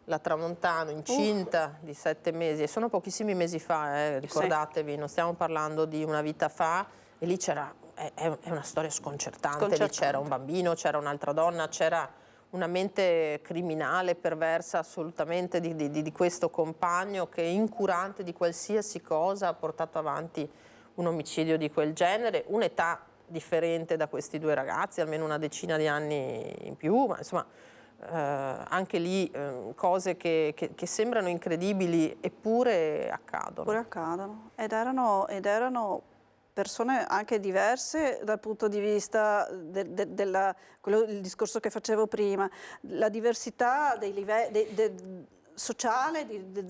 la Tramontano, incinta di 7 mesi, e sono pochissimi mesi fa, ricordatevi, sì. Non stiamo parlando di una vita fa, e lì è una storia sconcertante. Lì c'era un bambino, c'era un'altra donna, c'era una mente criminale, perversa assolutamente di questo compagno che, incurante di qualsiasi cosa, ha portato avanti un omicidio di quel genere, un'età differente da questi due ragazzi, almeno una decina di anni in più, ma insomma anche lì cose che sembrano incredibili eppure accadono. Eppure accadono ed erano persone anche diverse dal punto di vista il discorso che facevo prima, la diversità dei livelli sociale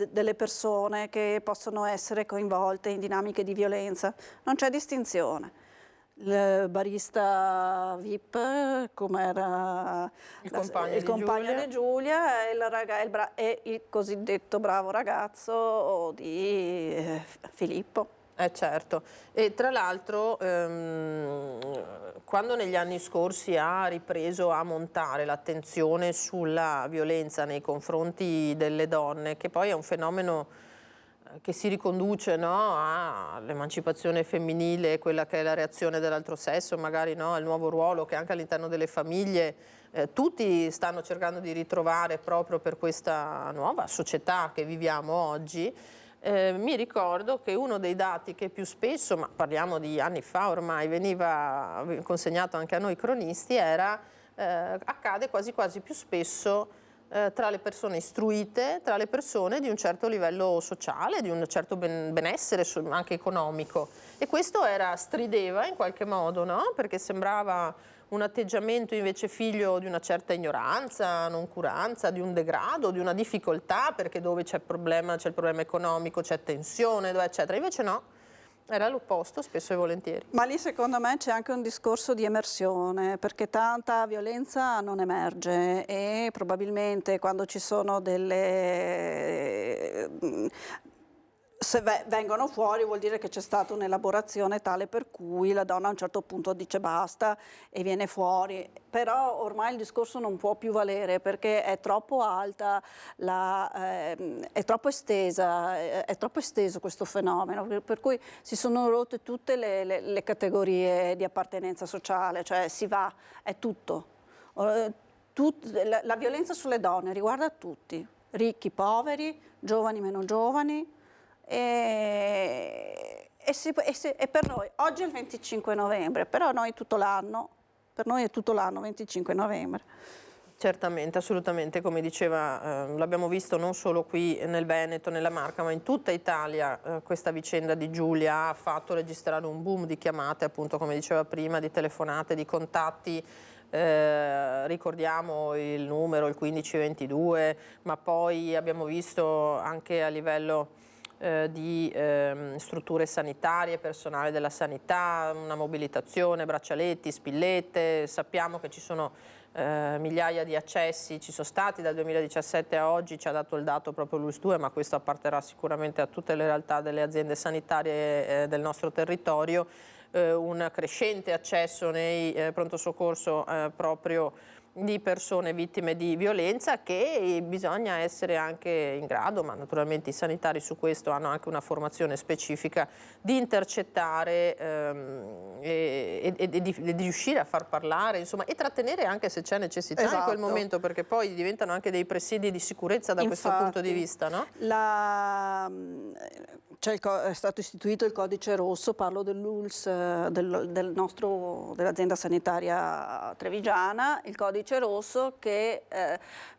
delle persone che possono essere coinvolte in dinamiche di violenza. Non c'è distinzione. Il barista VIP, come era il compagno di Giulia e il cosiddetto bravo ragazzo di Filippo. Certo, e tra l'altro quando negli anni scorsi ha ripreso a montare l'attenzione sulla violenza nei confronti delle donne, che poi è un fenomeno che si riconduce, no, all'emancipazione femminile, quella che è la reazione dell'altro sesso, magari, no, al nuovo ruolo che anche all'interno delle famiglie tutti stanno cercando di ritrovare proprio per questa nuova società che viviamo oggi. Mi ricordo che uno dei dati che più spesso, ma parliamo di anni fa ormai, veniva consegnato anche a noi cronisti, era accade quasi più spesso tra le persone istruite, tra le persone di un certo livello sociale, di un certo benessere anche economico. E questo strideva in qualche modo, no? Perché sembrava un atteggiamento invece figlio di una certa ignoranza, noncuranza, di un degrado, di una difficoltà, perché dove c'è il problema economico, c'è tensione, eccetera. Invece no, era l'opposto spesso e volentieri. Ma lì secondo me c'è anche un discorso di emersione, perché tanta violenza non emerge e probabilmente quando ci sono se vengono fuori vuol dire che c'è stata un'elaborazione tale per cui la donna a un certo punto dice basta e viene fuori, però ormai il discorso non può più valere perché è troppo alta, è troppo esteso questo fenomeno, per cui si sono rotte tutte le categorie di appartenenza sociale, cioè si va, è tutto. La violenza sulle donne riguarda tutti, ricchi, poveri, giovani, meno giovani. E per noi oggi è il 25 novembre, però noi per noi è tutto l'anno 25 novembre. Certamente, assolutamente, come diceva, l'abbiamo visto non solo qui nel Veneto, nella Marca, ma in tutta Italia questa vicenda di Giulia ha fatto registrare un boom di chiamate, appunto come diceva prima, di telefonate, di contatti. Ricordiamo il numero, il 1522, ma poi abbiamo visto anche a livello di strutture sanitarie, personale della sanità, una mobilitazione, braccialetti, spillette. Sappiamo che ci sono migliaia di accessi, ci sono stati dal 2017 a oggi, ci ha dato il dato proprio l'ULSS 2, ma questo apparterà sicuramente a tutte le realtà delle aziende sanitarie del nostro territorio, un crescente accesso nei pronto soccorso proprio di persone vittime di violenza, che bisogna essere anche in grado, ma naturalmente i sanitari su questo hanno anche una formazione specifica, di intercettare e di riuscire a far parlare, insomma, e trattenere anche se c'è necessità in quel momento, perché poi diventano anche dei presidi di sicurezza da questo punto di vista, no? È stato istituito il codice rosso, parlo dell'ULSS, dell'azienda sanitaria trevigiana, il codice rosso che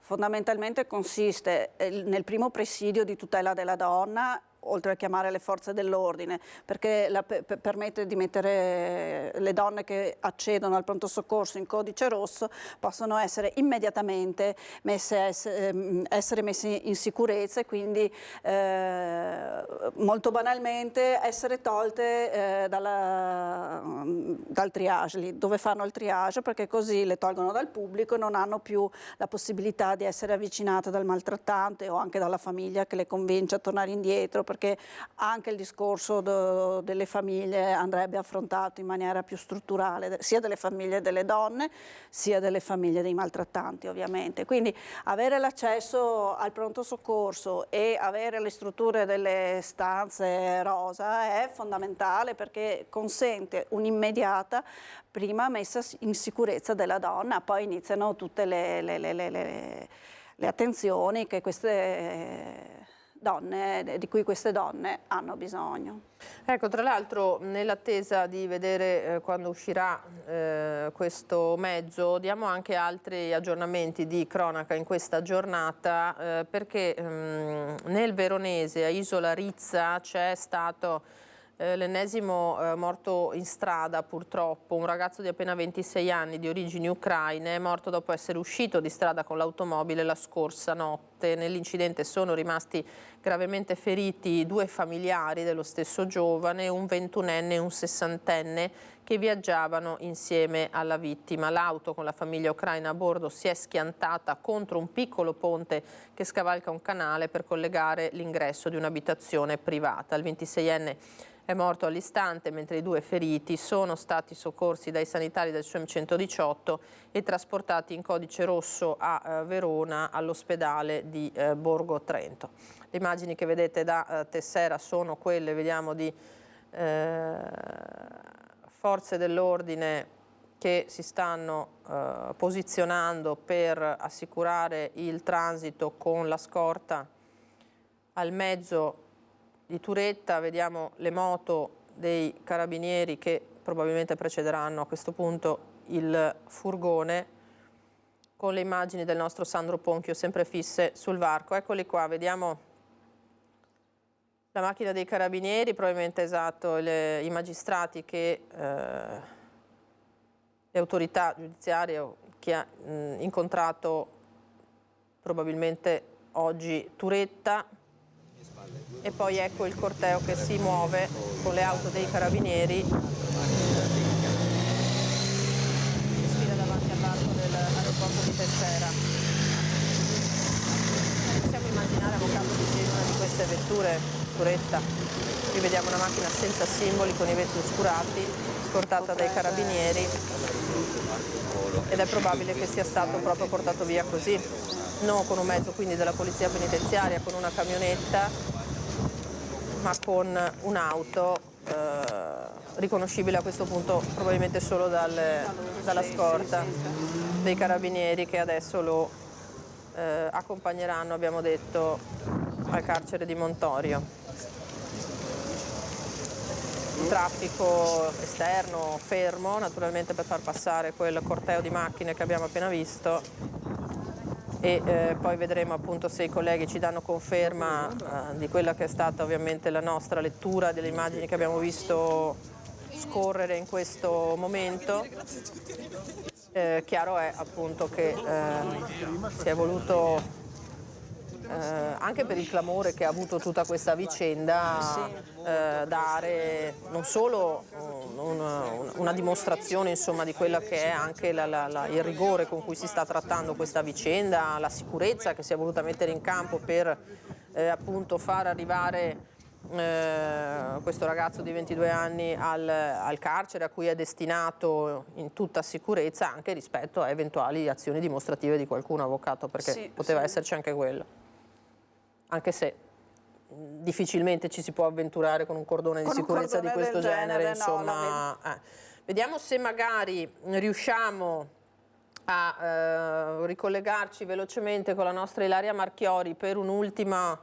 fondamentalmente consiste nel primo presidio di tutela della donna, oltre a chiamare le forze dell'ordine, perché permette di mettere le donne che accedono al pronto soccorso in codice rosso, possono essere immediatamente essere messe in sicurezza e quindi molto banalmente essere tolte dal triage, dove fanno il triage, perché così le tolgono dal pubblico e non hanno più la possibilità di essere avvicinate dal maltrattante o anche dalla famiglia che le convince a tornare indietro, perché anche il discorso delle famiglie andrebbe affrontato in maniera più strutturale, sia delle famiglie delle donne sia delle famiglie dei maltrattanti, ovviamente. Quindi avere l'accesso al pronto soccorso e avere le strutture delle stanze rosa è fondamentale, perché consente un'immediata prima messa in sicurezza della donna, poi iniziano tutte le attenzioni che di cui queste donne hanno bisogno. Ecco, tra l'altro, nell'attesa di vedere quando uscirà questo mezzo, diamo anche altri aggiornamenti di cronaca in questa giornata, perché nel Veronese, a Isola Rizza, c'è stato l'ennesimo morto in strada, purtroppo. Un ragazzo di appena 26 anni di origini ucraine è morto dopo essere uscito di strada con l'automobile la scorsa notte. Nell'incidente sono rimasti gravemente feriti 2 familiari dello stesso giovane, un 21enne e un 60enne, che viaggiavano insieme alla vittima. L'auto con la famiglia ucraina a bordo si è schiantata contro un piccolo ponte che scavalca un canale per collegare l'ingresso di un'abitazione privata. Il 26enne è morto all'istante, mentre i 2 feriti sono stati soccorsi dai sanitari del SUEM 118 e trasportati in codice rosso a Verona all'ospedale di Borgo Trento. Le immagini che vedete da Tessera sono quelle, vediamo, di forze dell'ordine che si stanno posizionando per assicurare il transito con la scorta al mezzo di Turetta. Vediamo le moto dei carabinieri che probabilmente precederanno a questo punto il furgone, con le immagini del nostro Sandro Ponchio sempre fisse sul varco. Eccoli qua, vediamo la macchina dei carabinieri, probabilmente i magistrati che le autorità giudiziarie che ha incontrato probabilmente oggi Turetta. E poi ecco il corteo che si muove con le auto dei carabinieri, che sfila davanti al varco dell'aeroporto di Tessera. Possiamo immaginare, avvocato, che sia una di queste vetture Turetta. Qui vediamo una macchina senza simboli con i vetri oscurati, scortata dai carabinieri, ed è probabile che sia stato proprio portato via così, non con un mezzo quindi della polizia penitenziaria, con una camionetta, ma con un'auto riconoscibile a questo punto probabilmente solo dalla scorta dei carabinieri, che adesso lo accompagneranno, abbiamo detto, al carcere di Montorio. Traffico esterno fermo naturalmente per far passare quel corteo di macchine che abbiamo appena visto, e poi vedremo appunto se i colleghi ci danno conferma di quella che è stata ovviamente la nostra lettura delle immagini che abbiamo visto scorrere in questo momento. Chiaro è appunto che si è voluto anche per il clamore che ha avuto tutta questa vicenda, dare non solo una dimostrazione, insomma, di quella che è anche il rigore con cui si sta trattando questa vicenda, la sicurezza che si è voluta mettere in campo per appunto far arrivare questo ragazzo di 22 anni al carcere a cui è destinato in tutta sicurezza, anche rispetto a eventuali azioni dimostrative di qualcuno, avvocato, perché poteva esserci anche quello, anche se difficilmente ci si può avventurare con un cordone di sicurezza di questo genere, insomma. Vediamo se magari riusciamo a ricollegarci velocemente con la nostra Ilaria Marchiori per un ultimo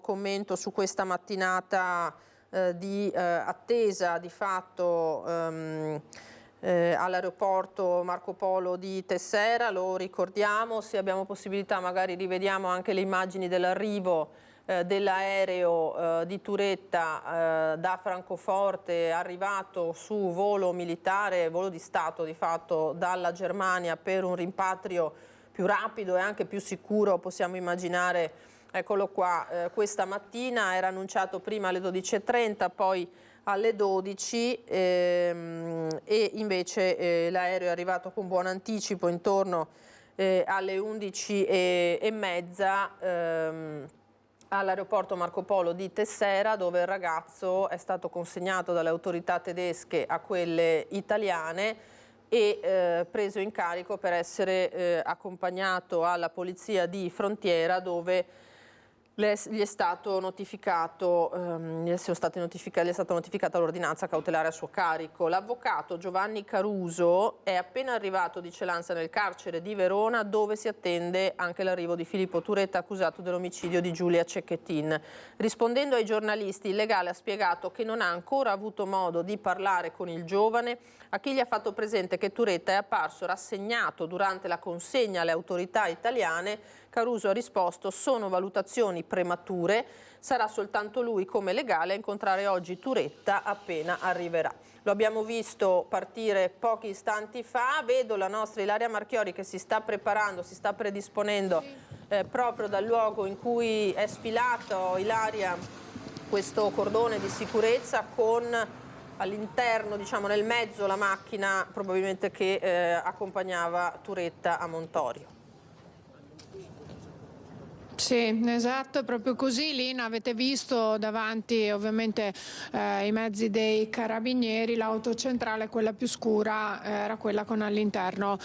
commento su questa mattinata di attesa di fatto all'aeroporto Marco Polo di Tessera. Lo ricordiamo, se abbiamo possibilità magari rivediamo anche le immagini dell'arrivo dell'aereo di Turetta da Francoforte, arrivato su volo militare, volo di Stato di fatto, dalla Germania per un rimpatrio più rapido e anche più sicuro, possiamo immaginare. Eccolo qua, questa mattina era annunciato prima alle 12:30, poi alle 12 e invece l'aereo è arrivato con buon anticipo intorno alle 11:30 all'aeroporto Marco Polo di Tessera, dove il ragazzo è stato consegnato dalle autorità tedesche a quelle italiane e preso in carico per essere accompagnato alla polizia di frontiera, dove gli è stata notificata l'ordinanza cautelare a suo carico. L'avvocato Giovanni Caruso è appena arrivato, dice l'ANSA, nel carcere di Verona, dove si attende anche l'arrivo di Filippo Turetta, accusato dell'omicidio di Giulia Cecchettin. Rispondendo ai giornalisti, il legale ha spiegato che non ha ancora avuto modo di parlare con il giovane. A chi gli ha fatto presente che Turetta è apparso rassegnato durante la consegna alle autorità italiane, Caruso ha risposto: sono valutazioni premature, sarà soltanto lui come legale a incontrare oggi Turetta appena arriverà. Lo abbiamo visto partire pochi istanti fa, vedo la nostra Ilaria Marchiori che si sta preparando, si sta predisponendo proprio dal luogo in cui è sfilato, Ilaria, questo cordone di sicurezza con all'interno, diciamo nel mezzo, la macchina probabilmente che accompagnava Turetta a Montorio. Sì, esatto, è proprio così. Lina, avete visto davanti ovviamente i mezzi dei carabinieri, l'auto centrale, quella più scura, era quella con all'interno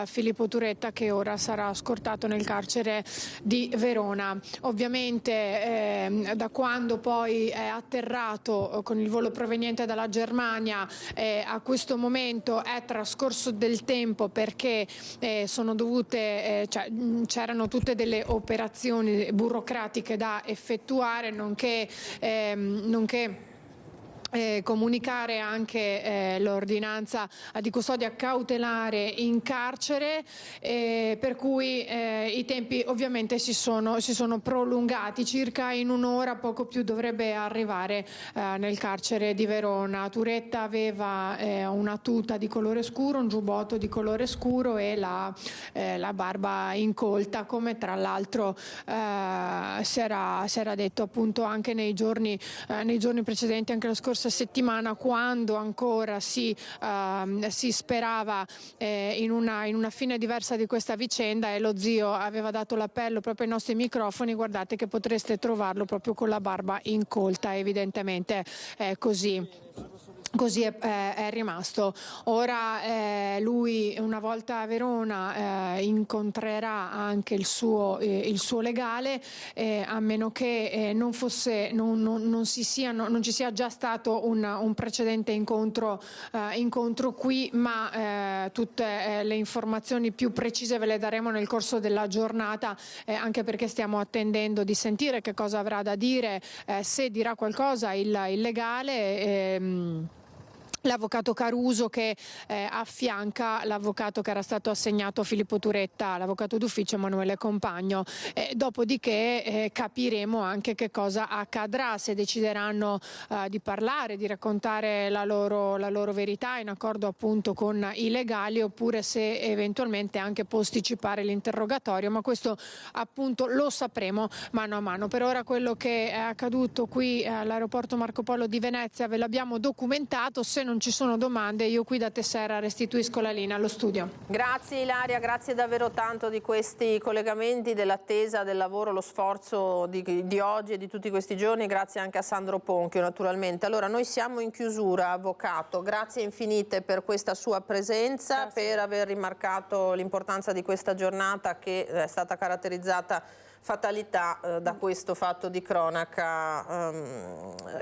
Filippo Turetta, che ora sarà scortato nel carcere di Verona. Ovviamente da quando poi è atterrato con il volo proveniente dalla Germania a questo momento è trascorso del tempo, perché sono dovute, c'erano tutte delle operazioni burocratiche da effettuare, nonché comunicare anche l'ordinanza di custodia cautelare in carcere, per cui i tempi ovviamente si sono prolungati. Circa in un'ora, poco più, dovrebbe arrivare nel carcere di Verona. Turetta aveva una tuta di colore scuro, un giubbotto di colore scuro e la barba incolta, come tra l'altro si era detto appunto anche nei giorni precedenti, anche la scorsa settimana, quando ancora si sperava in una fine diversa di questa vicenda, e lo zio aveva dato l'appello proprio ai nostri microfoni: guardate che potreste trovarlo proprio con la barba incolta. Evidentemente è così è rimasto. Ora lui, una volta a Verona, incontrerà anche il suo legale, a meno che non ci sia già stato un precedente incontro qui, ma tutte le informazioni più precise ve le daremo nel corso della giornata, anche perché stiamo attendendo di sentire che cosa avrà da dire, se dirà qualcosa il legale. l'avvocato Caruso che affianca l'avvocato che era stato assegnato a Filippo Turetta, l'avvocato d'ufficio Emanuele Compagno. Dopodiché capiremo anche che cosa accadrà, se decideranno di parlare, di raccontare la loro verità in accordo appunto con i legali, oppure se eventualmente anche posticipare l'interrogatorio, ma questo appunto lo sapremo mano a mano. Per ora quello che è accaduto qui all'aeroporto Marco Polo di Venezia ve l'abbiamo documentato. Se non ci sono domande, io qui da Tessera restituisco la linea allo studio. Grazie Ilaria, grazie davvero tanto di questi collegamenti, dell'attesa, del lavoro, lo sforzo di oggi e di tutti questi giorni. Grazie anche a Sandro Ponchio naturalmente. Allora, noi siamo in chiusura, avvocato, grazie infinite per questa sua presenza, per aver rimarcato l'importanza di questa giornata che è stata caratterizzata fatalità da questo fatto di cronaca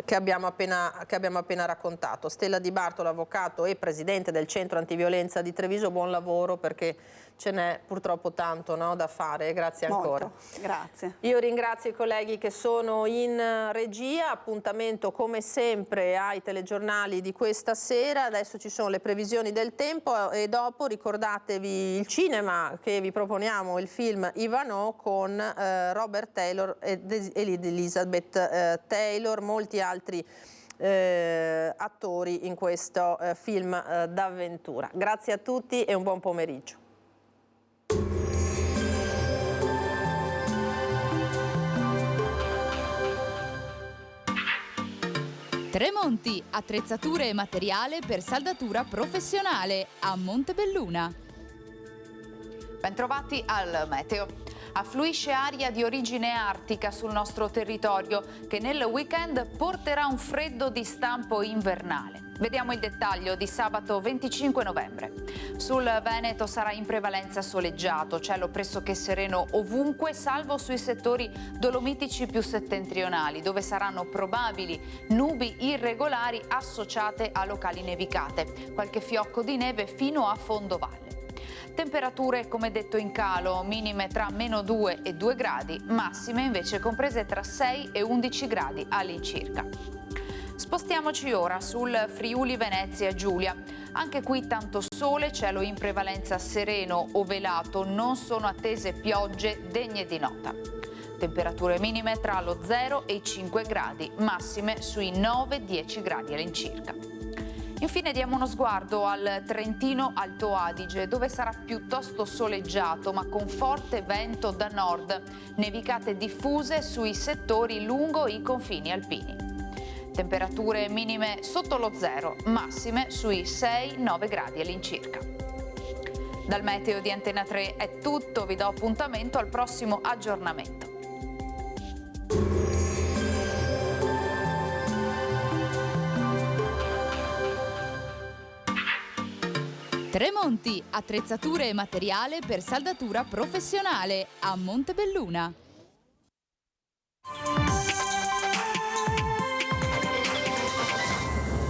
che abbiamo appena raccontato. Stella Di Bartolo, avvocato e presidente del Centro Antiviolenza di Treviso, buon lavoro, perché ce n'è purtroppo tanto, no, da fare. Grazie ancora. Molto. Grazie. Io ringrazio i colleghi che sono in regia, appuntamento come sempre ai telegiornali di questa sera. Adesso ci sono le previsioni del tempo e dopo ricordatevi il cinema che vi proponiamo, il film Ivanhoe con Robert Taylor ed Elizabeth Taylor, molti altri attori in questo film d'avventura. Grazie a tutti e un buon pomeriggio. Tremonti, attrezzature e materiale per saldatura professionale a Montebelluna. Bentrovati al meteo. Affluisce aria di origine artica sul nostro territorio che nel weekend porterà un freddo di stampo invernale. Vediamo il dettaglio di sabato 25 novembre. Sul Veneto sarà in prevalenza soleggiato, cielo pressoché sereno ovunque, salvo sui settori dolomitici più settentrionali, dove saranno probabili nubi irregolari associate a locali nevicate, qualche fiocco di neve fino a fondovalle. Temperature, come detto, in calo, minime tra -2 e 2 gradi, massime invece comprese tra 6 e 11 gradi all'incirca. Spostiamoci ora sul Friuli Venezia Giulia. Anche qui tanto sole, cielo in prevalenza sereno o velato, non sono attese piogge degne di nota. Temperature minime tra lo 0 e i 5 gradi, massime sui 9-10 gradi all'incirca. Infine diamo uno sguardo al Trentino Alto Adige, dove sarà piuttosto soleggiato ma con forte vento da nord, nevicate diffuse sui settori lungo i confini alpini. Temperature minime sotto lo 0, massime sui 6-9 gradi all'incirca. Dal meteo di Antena 3 è tutto, vi do appuntamento al prossimo aggiornamento. Tremonti, attrezzature e materiale per saldatura professionale a Montebelluna.